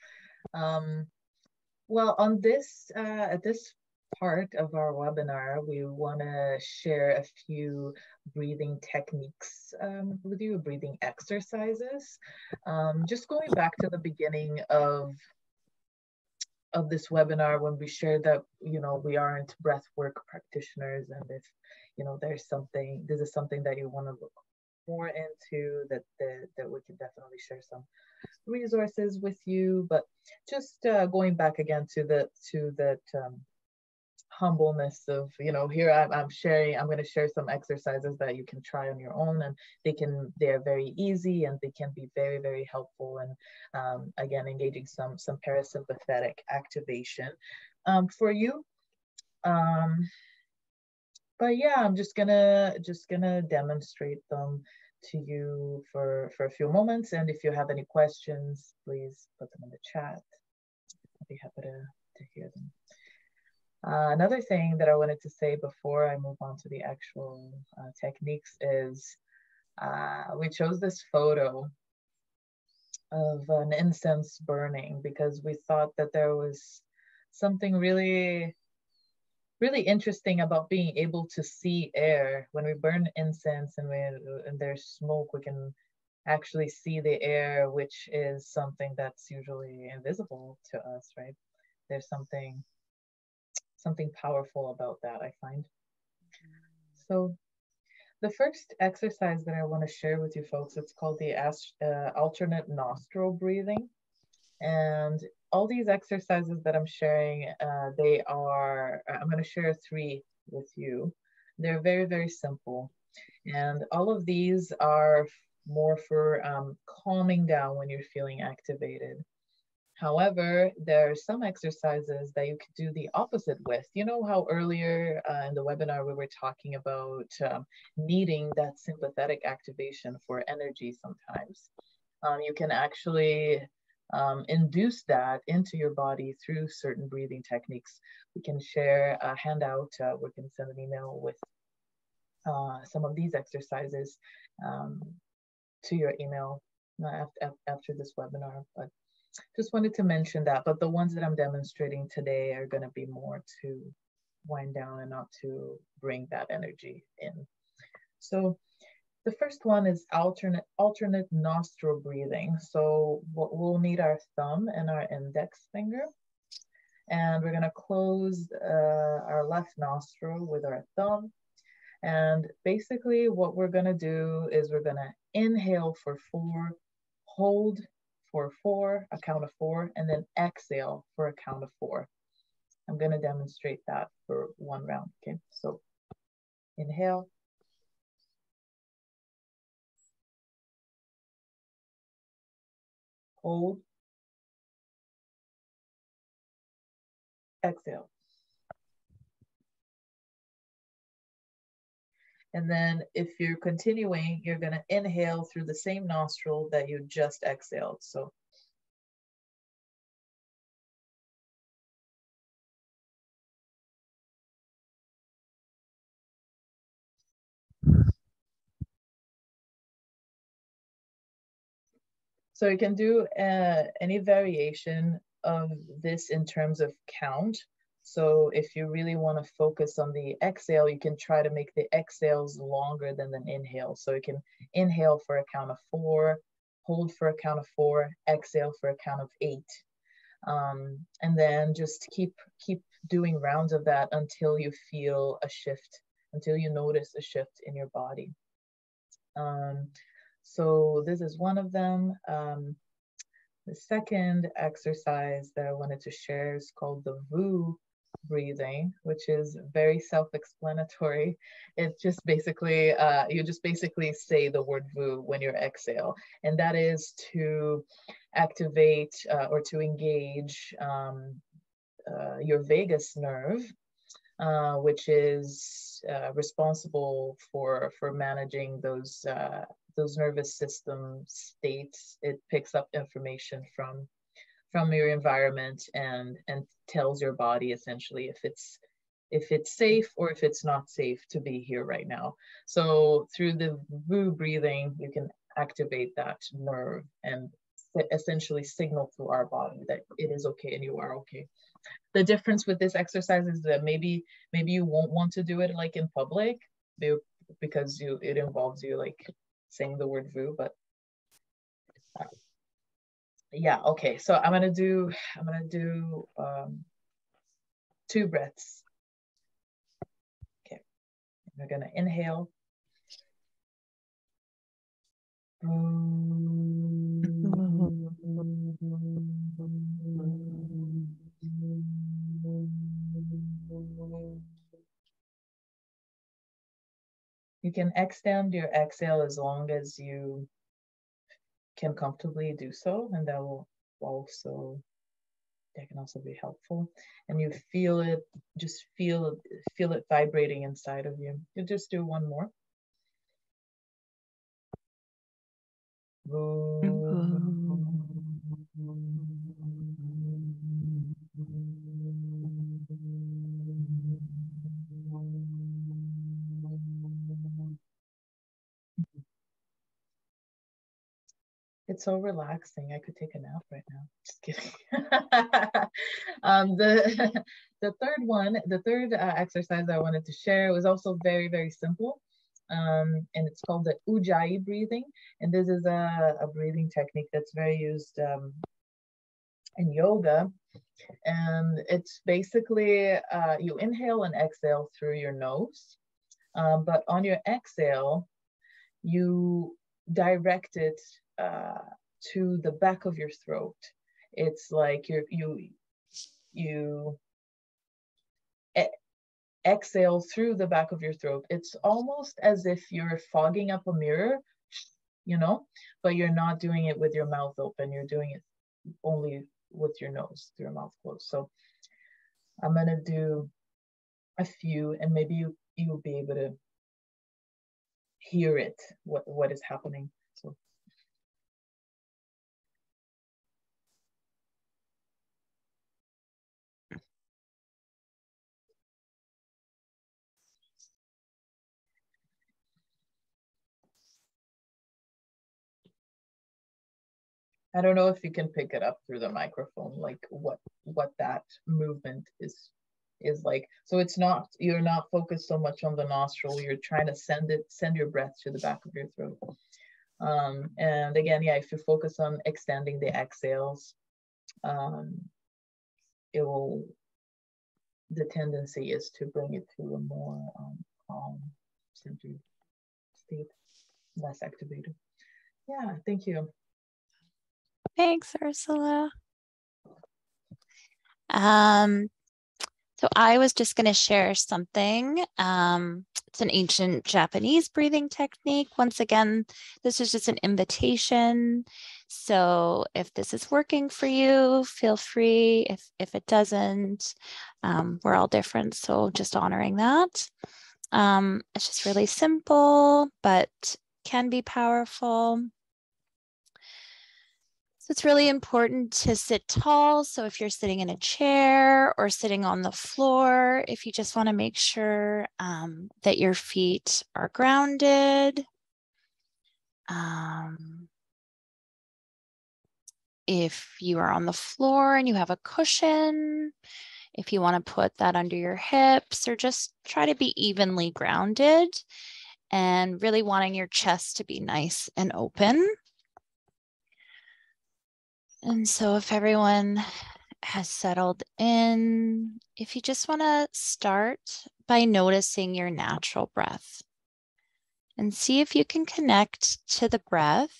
Well, on this, at this part of our webinar, we want to share a few breathing techniques with you, breathing exercises. Just going back to the beginning of this webinar, when we shared that, you know, we aren't breathwork practitioners, and if, you know, this is something that you want to look more into, that we can definitely share some resources with you. But just going back again to that humbleness of, you know, here I'm going to share some exercises that you can try on your own, and they're very easy, and they can be very, very helpful, and again, engaging some parasympathetic activation for you. But yeah, I'm just gonna demonstrate them to you for a few moments, and if you have any questions, please put them in the chat. I'll be happy to hear them. Another thing that I wanted to say before I move on to the actual techniques is we chose this photo of an incense burning because we thought that there was something really interesting about being able to see air. When we burn incense and there's smoke, we can actually see the air, which is something that's usually invisible to us, right? There's something powerful about that, I find. So the first exercise that I want to share with you folks, it's called the alternate nostril breathing. And all these exercises that I'm sharing, I'm going to share 3 with you. They're very, very simple. And all of these are more for calming down when you're feeling activated. However, there are some exercises that you could do the opposite with. You know how earlier in the webinar we were talking about needing that sympathetic activation for energy sometimes. You can actually induce that into your body through certain breathing techniques. We can share a handout, we can send an email with some of these exercises to your email after this webinar. But just wanted to mention that. But the ones that I'm demonstrating today are going to be more to wind down and not to bring that energy in. So the first one is alternate nostril breathing. So we'll need our thumb and our index finger, and we're going to close our left nostril with our thumb. And basically what we're going to do is we're going to inhale for 4, hold for 4, a count of 4, and then exhale for a count of 4. I'm going to demonstrate that for one round. Okay, so inhale, hold, exhale. And then if you're continuing, you're going to inhale through the same nostril that you just exhaled. So you can do any variation of this in terms of count. So if you really want to focus on the exhale, you can try to make the exhales longer than the inhale. So you can inhale for a count of 4, hold for a count of 4, exhale for a count of 8. And then just keep doing rounds of that until you feel a shift, until you notice a shift in your body. So this is one of them. The second exercise that I wanted to share is called the VU breathing, which is very self-explanatory. It just basically, you just basically say the word VU when you exhale, and that is to activate or to engage your vagus nerve, which is responsible for managing those nervous system states. It picks up information from your environment and tells your body essentially if it's safe or if it's not safe to be here right now. So through the VU breathing, you can activate that nerve and essentially signal to our body that it is okay and you are okay. The difference with this exercise is that maybe you won't want to do it like in public because it involves you like saying the word VU, but yeah, okay. So I'm gonna do 2 breaths. Okay, we're gonna inhale. You can extend your exhale as long as you can comfortably do so, and that can also be helpful. And you feel it, just feel it vibrating inside of you. You just do one more. It's so relaxing. I could take a nap right now. Just kidding. The third exercise I wanted to share was also very, very simple. And it's called the Ujjayi breathing. And this is a breathing technique that's very used in yoga. And it's basically, you inhale and exhale through your nose. But on your exhale, you direct it to the back of your throat. It's like you exhale through the back of your throat. It's almost as if you're fogging up a mirror, but you're not doing it with your mouth open. You're doing it only with your nose, through your mouth closed. So I'm gonna do a few, and maybe you'll be able to hear it, what is happening. So I don't know if you can pick it up through the microphone, like what that movement is like. So you're not focused so much on the nostril. You're trying to send your breath to the back of your throat. And again, yeah, if you focus on extending the exhales, the tendency is to bring it to a more calm, centered state, less activated. Yeah, thank you. Thanks, Ursula. So I was just going to share something. It's an ancient Japanese breathing technique. Once again, this is just an invitation So if this is working for you, feel free. If it doesn't, we're all different. So just honoring that. It's just really simple, but can be powerful. So it's really important to sit tall. So if you're sitting in a chair or sitting on the floor, if you just want to make sure that your feet are grounded. If you are on the floor and you have a cushion, if you want to put that under your hips, or just try to be evenly grounded and really wanting your chest to be nice and open. And so if everyone has settled in, if you just want to start by noticing your natural breath and see if you can connect to the breath,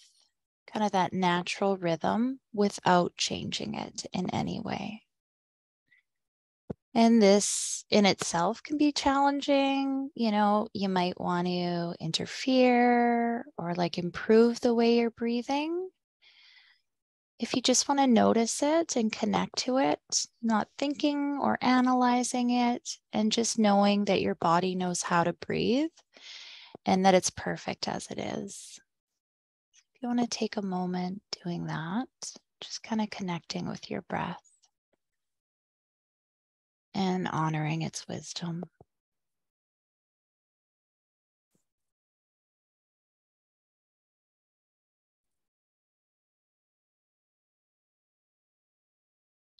kind of that natural rhythm, without changing it in any way. And this in itself can be challenging. You know, you might want to interfere or like improve the way you're breathing. If you just want to notice it and connect to it, not thinking or analyzing it, and just knowing that your body knows how to breathe and that it's perfect as it is. If you want to take a moment doing that, just kind of connecting with your breath and honoring its wisdom.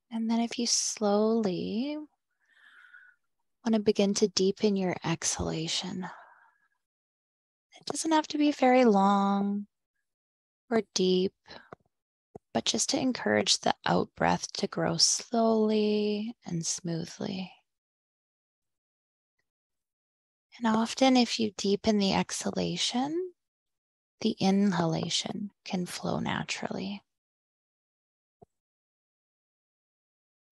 And then if you slowly want to begin to deepen your exhalation, it doesn't have to be very long or deep, but just to encourage the out breath to grow slowly and smoothly. And often if you deepen the exhalation, the inhalation can flow naturally.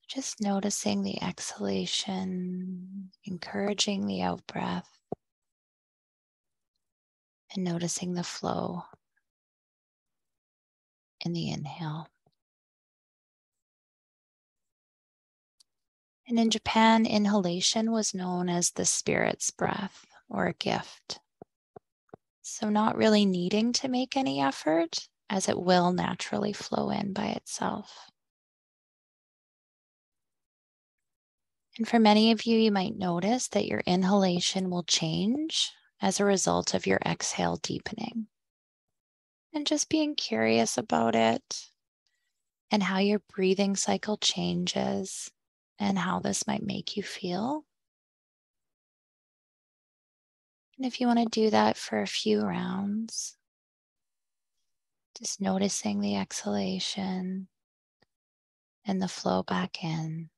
Just noticing the exhalation, encouraging the out breath, and noticing the flow in the inhale. And in Japan, inhalation was known as the spirit's breath or a gift. So not really needing to make any effort, as it will naturally flow in by itself. And for many of you, you might notice that your inhalation will change as a result of your exhale deepening. And just being curious about it and how your breathing cycle changes and how this might make you feel. And if you want to do that for a few rounds, just noticing the exhalation and the flow back in.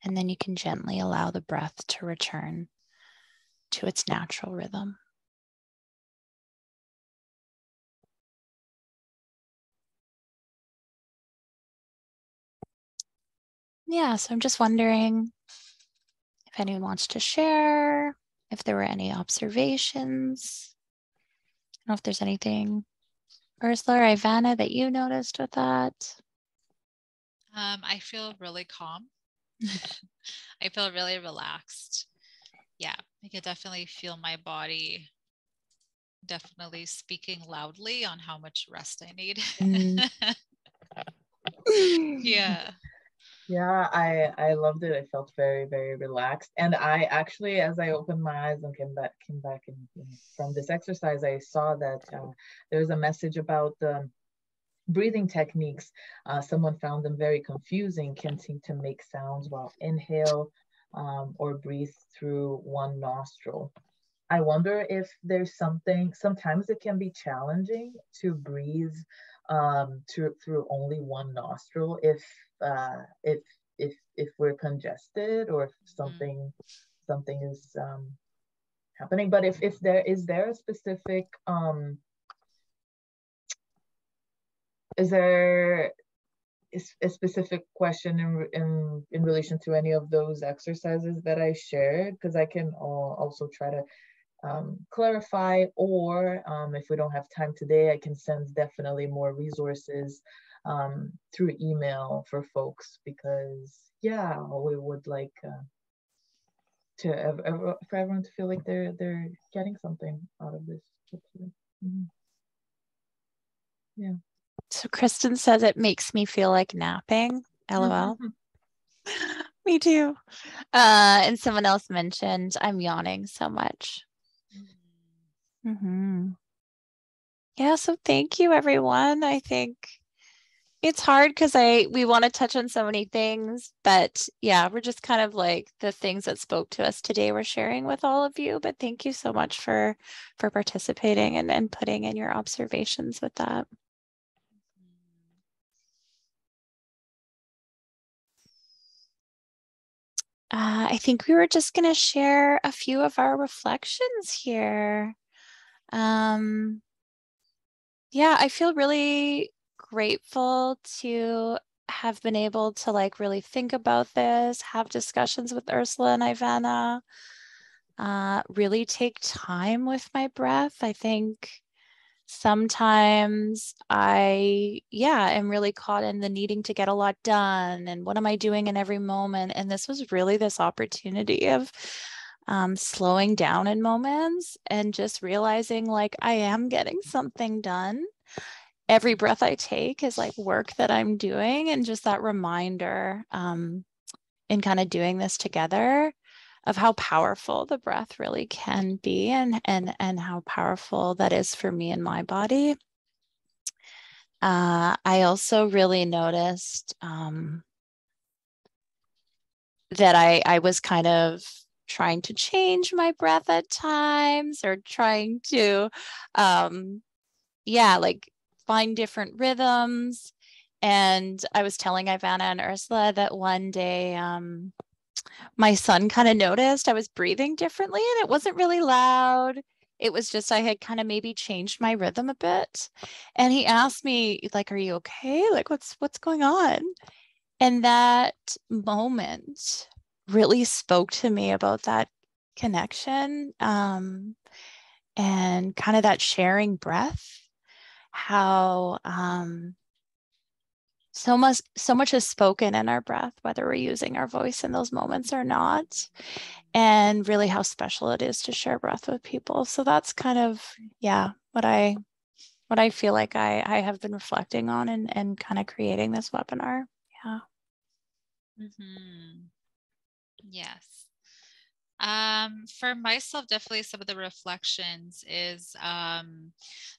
And then you can gently allow the breath to return to its natural rhythm. Yeah, so I'm just wondering if anyone wants to share, if there were any observations. I don't know if there's anything, Ursula or Ivana, that you noticed with that. I feel really calm. I feel really relaxed. Yeah, I can definitely feel my body definitely speaking loudly on how much rest I need. Yeah. Yeah, I loved it. I felt very, very relaxed. And I actually, as I opened my eyes and came back and from this exercise, I saw that there was a message about the breathing techniques. Someone found them very confusing, can't seem to make sounds while inhale or breathe through one nostril. I wonder if there's something, sometimes it can be challenging to breathe through only one nostril if we're congested or if something is happening. But if there a specific is there a specific question in relation to any of those exercises that I shared? Because I can also try to clarify, or if we don't have time today, I can send definitely more resources through email for folks, because yeah, we would like for everyone to feel like they're getting something out of this. Mm-hmm. Yeah. So Kristen says it makes me feel like napping. LOL. Me too. And someone else mentioned I'm yawning so much. Mm-hmm. Yeah, so thank you, everyone. I think it's hard because we want to touch on so many things, but yeah, we're just kind of like the things that spoke to us today we're sharing with all of you. But thank you so much for participating and putting in your observations with that. I think we were just going to share a few of our reflections here. Yeah, I feel really grateful to have been able to like really think about this, have discussions with Ursula and Ivana, really take time with my breath. I think sometimes I am really caught in the needing to get a lot done and what am I doing in every moment. And this was really this opportunity of slowing down in moments and just realizing like I am getting something done. Every breath I take is like work that I'm doing, and just that reminder in kind of doing this together of how powerful the breath really can be, and how powerful that is for me and my body. I also really noticed that I was kind of trying to change my breath at times, or trying to like find different rhythms. And I was telling Ivana and Ursula that one day my son kind of noticed I was breathing differently, and it wasn't really loud. It was just I had kind of maybe changed my rhythm a bit. And he asked me, like, are you okay? Like, what's going on? And that moment really spoke to me about that connection, and kind of that sharing breath, how so much is spoken in our breath, whether we're using our voice in those moments or not, and really how special it is to share breath with people. So that's kind of what I feel like I have been reflecting on and kind of creating this webinar. Yeah. Mm-hmm. Yes. For myself, definitely some of the reflections is,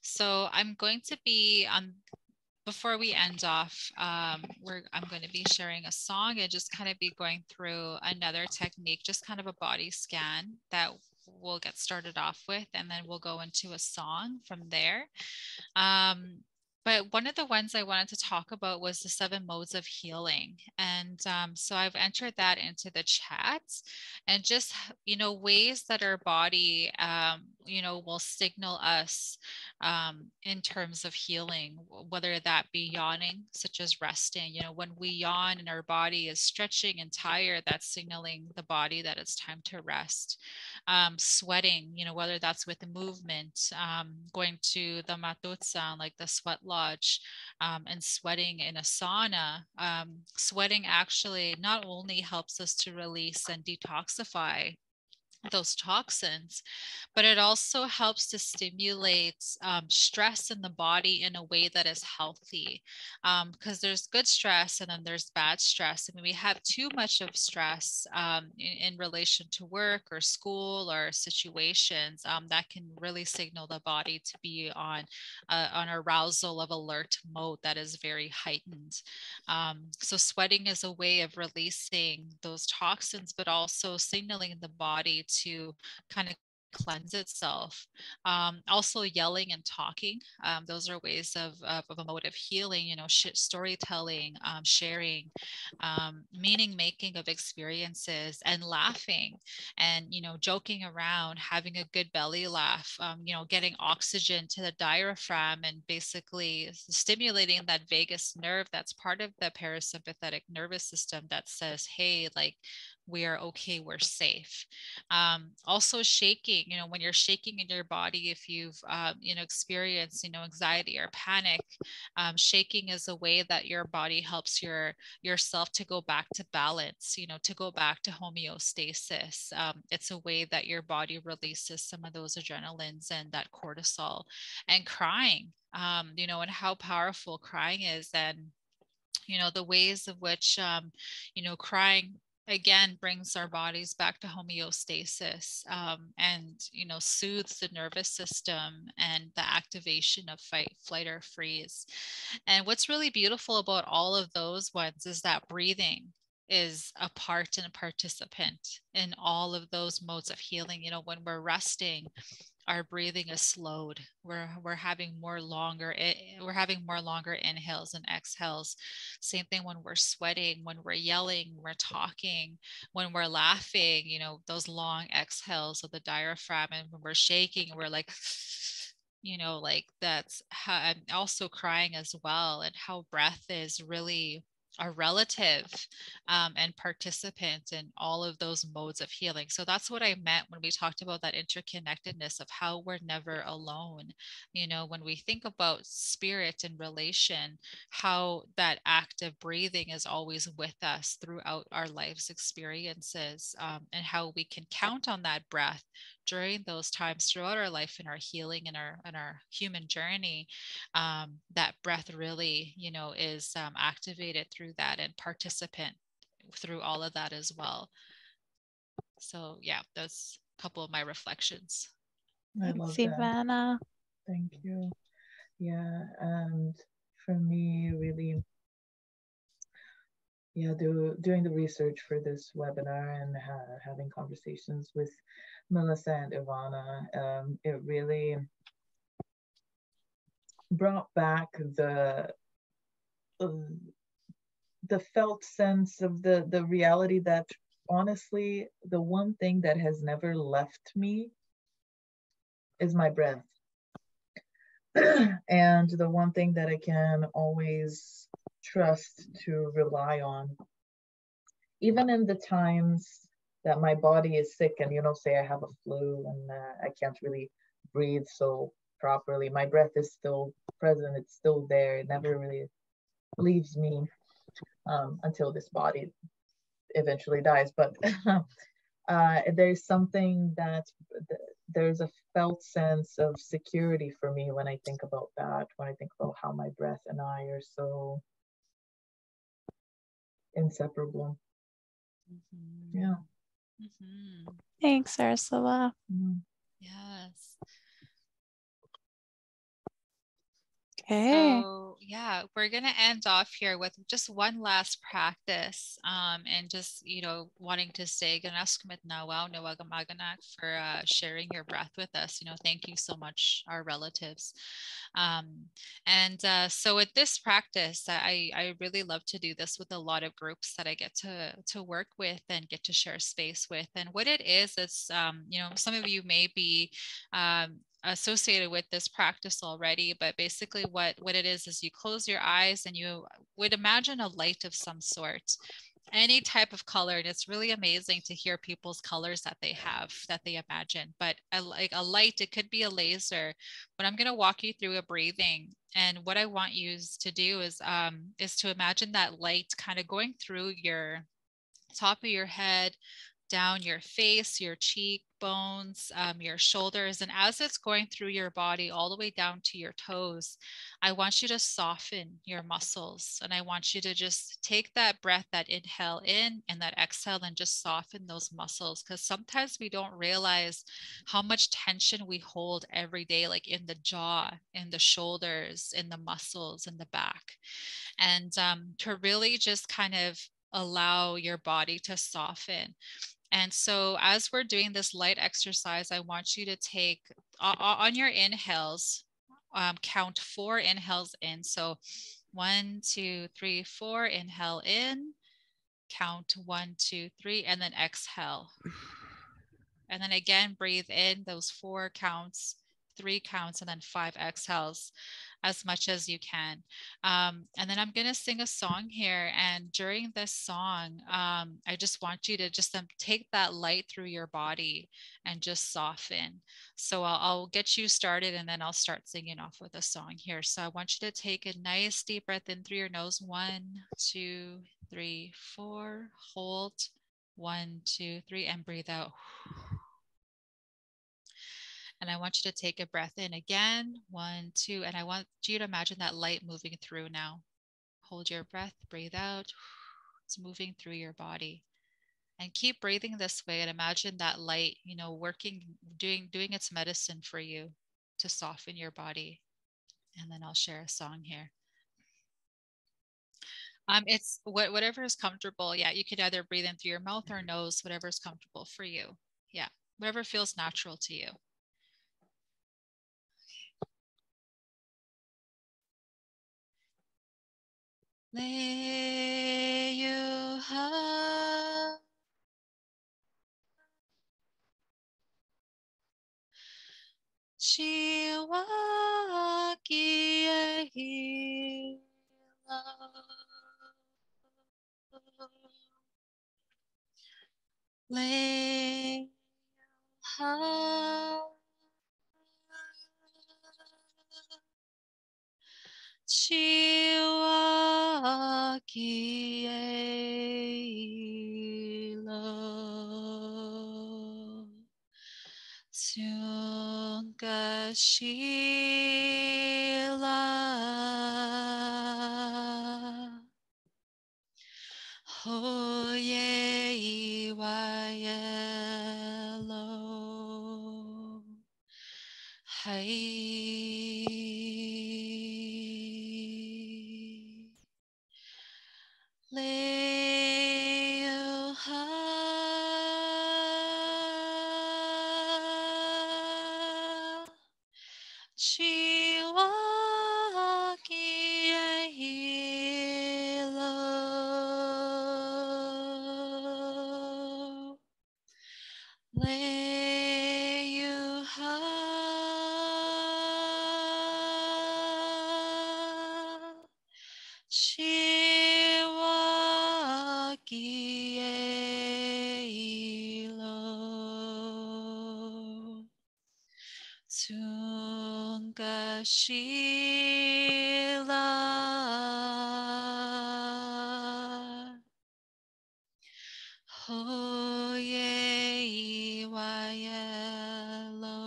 so I'm going to be on, before we end off, I'm going to be sharing a song and just kind of be going through another technique, just kind of a body scan that we'll get started off with, and then we'll go into a song from there. But one of the ones I wanted to talk about was the 7 modes of healing. And so I've entered that into the chat, and just, ways that our body, will signal us in terms of healing, whether that be yawning, such as resting. When we yawn and our body is stretching and tired, that's signaling the body that it's time to rest. Sweating, whether that's with the movement, going to the matutsan, like the sweat lodge, and sweating in a sauna. Sweating actually not only helps us to release and detoxify those toxins, but it also helps to stimulate stress in the body in a way that is healthy, because there's good stress and then there's bad stress. I mean, we have too much of stress in relation to work or school or situations, that can really signal the body to be on arousal of alert mode that is very heightened. So sweating is a way of releasing those toxins, but also signaling the body to kind of cleanse itself. Also yelling and talking, those are ways of a mode of healing, storytelling, sharing, meaning making of experiences, and laughing, and joking around, having a good belly laugh, getting oxygen to the diaphragm, and basically stimulating that vagus nerve that's part of the parasympathetic nervous system that says, hey, like, we are okay, we're safe. Also shaking, when you're shaking in your body, if you've, experienced, anxiety or panic, shaking is a way that your body helps yourself to go back to balance, to go back to homeostasis. It's a way that your body releases some of those adrenalines and that cortisol. And crying, and how powerful crying is, and the ways of which crying again brings our bodies back to homeostasis, and soothes the nervous system and the activation of fight, flight, or freeze. And what's really beautiful about all of those ones is that breathing is a part and a participant in all of those modes of healing. When we're resting, our breathing is slowed. We're having more longer inhales and exhales. Same thing when we're sweating, when we're yelling, we're talking, when we're laughing, those long exhales of the diaphragm. And when we're shaking, we're like, like that's how. And also crying as well, and how breath is really a relative and participant in all of those modes of healing. So that's what I meant when we talked about that interconnectedness of how we're never alone. When we think about spirit and relation, how that act of breathing is always with us throughout our life's experiences, and how we can count on that breath during those times throughout our life and our healing and our human journey. That breath really, is activated through that, and participant through all of that as well. So yeah, that's a couple of my reflections. I love Thanks, that. Ivana. Thank you. Yeah, and for me, really, doing the research for this webinar and having conversations with Melissa and Ivana, it really brought back the felt sense of the reality that, honestly, the one thing that has never left me is my breath. And the one thing that I can always trust to rely on, even in the times that my body is sick and, say I have a flu and I can't really breathe so properly, my breath is still present, it's still there, it never really leaves me until this body eventually dies. But there's something that there's a felt sense of security for me when I think about that, when I think about how my breath and I are so inseparable. Mm-hmm. Yeah. Mm-hmm. Thanks, Ursula. Mm-hmm. Yes. Okay. So yeah, we're gonna end off here with just one last practice, and just wanting to say ganaskumit nawao nawagamaganak for sharing your breath with us. Thank you so much, our relatives. And so with this practice, I really love to do this with a lot of groups that I get to work with and get to share space with. And what it is, it's some of you may be associated with this practice already, but basically what it is you close your eyes and you would imagine a light of some sort, any type of color. And it's really amazing to hear people's colors that they have, that they imagine. But like a light, it could be a laser. But I'm going to walk you through a breathing. And what I want you to do is to imagine that light kind of going through your top of your head, down your face, your cheekbones, your shoulders. And as it's going through your body all the way down to your toes, I want you to soften your muscles. And I want you to just take that breath, that inhale in and that exhale, and just soften those muscles. Because sometimes we don't realize how much tension we hold every day, like in the jaw, in the shoulders, in the muscles, in the back. And to really just kind of allow your body to soften. And so as we're doing this light exercise, I want you to take on your inhales, count 4 inhales in. So 1, 2, 3, 4, inhale in, count 1, 2, 3, and then exhale. And then again, breathe in those 4 counts, 3 counts and then 5 exhales as much as you can. And then I'm going to sing a song here. And during this song, I just want you to just take that light through your body and just soften. So I'll get you started and then I'll start singing off with a song here. So I want you to take a nice deep breath in through your nose. 1, 2, 3, 4. Hold. 1, 2, 3, and breathe out. And I want you to take a breath in again. 1, 2, and I want you to imagine that light moving through now. Hold your breath, breathe out. It's moving through your body. And keep breathing this way and imagine that light, you know, working, doing its medicine for you to soften your body. And then I'll share a song here. It's whatever is comfortable. Yeah, you could either breathe in through your mouth or nose, whatever is comfortable for you. Yeah, whatever feels natural to you. Lay you high, Chiwaki lay high, Chiwaki Sunga Shila Hoye Iwayelo Hai Leo Ha Chiwaki Ahilo Lay you high, Chiwaki Eilo, Tunga Shila. Hoye Iwayelo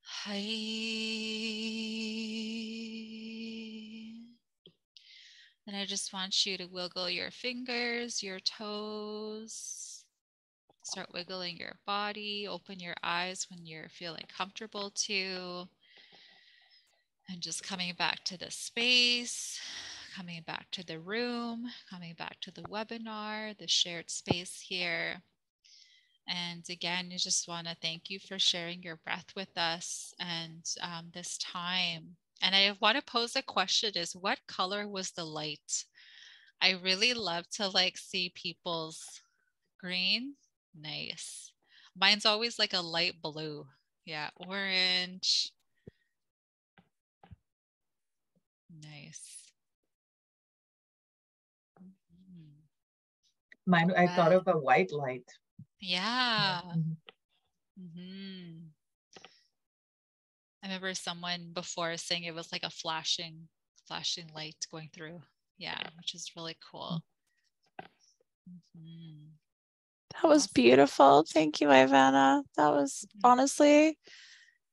Hai. And I just want you to wiggle your fingers, your toes. Start wiggling your body. Open your eyes when you're feeling comfortable to. And just coming back to the space, coming back to the room, coming back to the webinar, the shared space here. And again, I just want to thank you for sharing your breath with us and this time. And I want to pose a question is, what color was the light? I really love to see people's green. Nice. Mine's always like a light blue. Yeah, orange. Nice. Mine, I thought of a white light. Yeah. Mm-hmm. I remember someone before saying it was like a flashing light going through. Yeah, which is really cool. Mm-hmm. That was beautiful. Thank you, Ivana. That was honestly,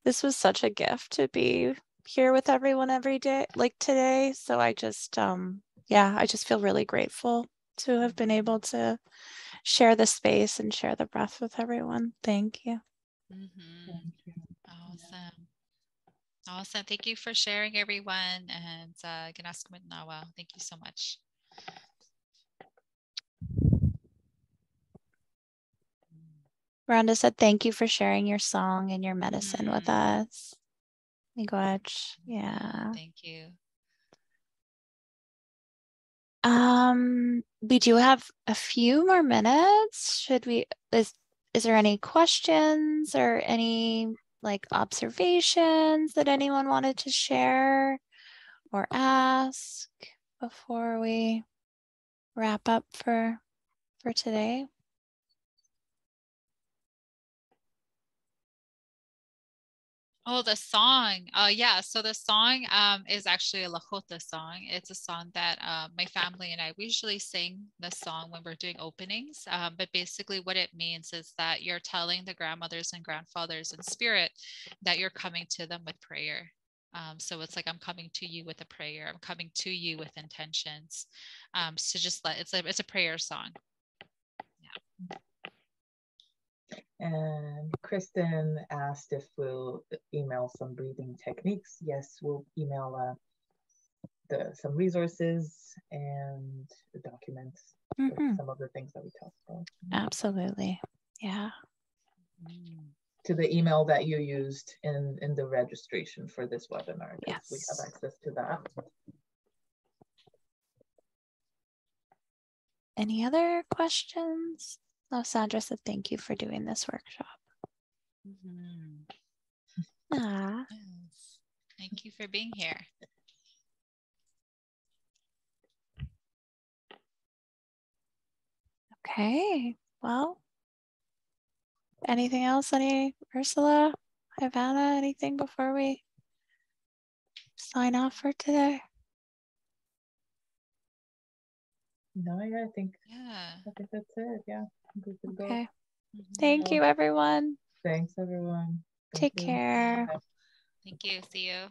this was such a gift to be here with everyone every day, like today. So I just, I just feel really grateful to have been able to share the space and share the breath with everyone. Thank you. Mm-hmm. Awesome. Awesome. Thank you for sharing, everyone. And thank you so much. Rhonda said, thank you for sharing your song and your medicine with us. Miigwech. Yeah. Thank you. We do have a few more minutes. Should we, is there any questions or any like observations that anyone wanted to share or ask before we wrap up for today? Oh, the song. Yeah. So the song is actually a Lakota song. It's a song that my family and I, we usually sing the song when we're doing openings. But basically what it means is that you're telling the grandmothers and grandfathers in spirit that you're coming to them with prayer. So it's like, I'm coming to you with a prayer. I'm coming to you with intentions. So just it's a prayer song. Yeah. And Kristen asked if we'll email some breathing techniques. Yes, we'll email some resources and documents with some of the things that we talked about. Absolutely. Yeah. To the email that you used in the registration for this webinar. Yes. We have access to that. Any other questions? Oh, Sandra said thank you for doing this workshop. Yes. Thank you for being here. Okay, well, anything else? Ursula, Ivana, anything before we sign off for today? No, yeah, I think that's it. Yeah. Okay. Thank you, everyone. Thanks, everyone. Take care. Thank you. See you.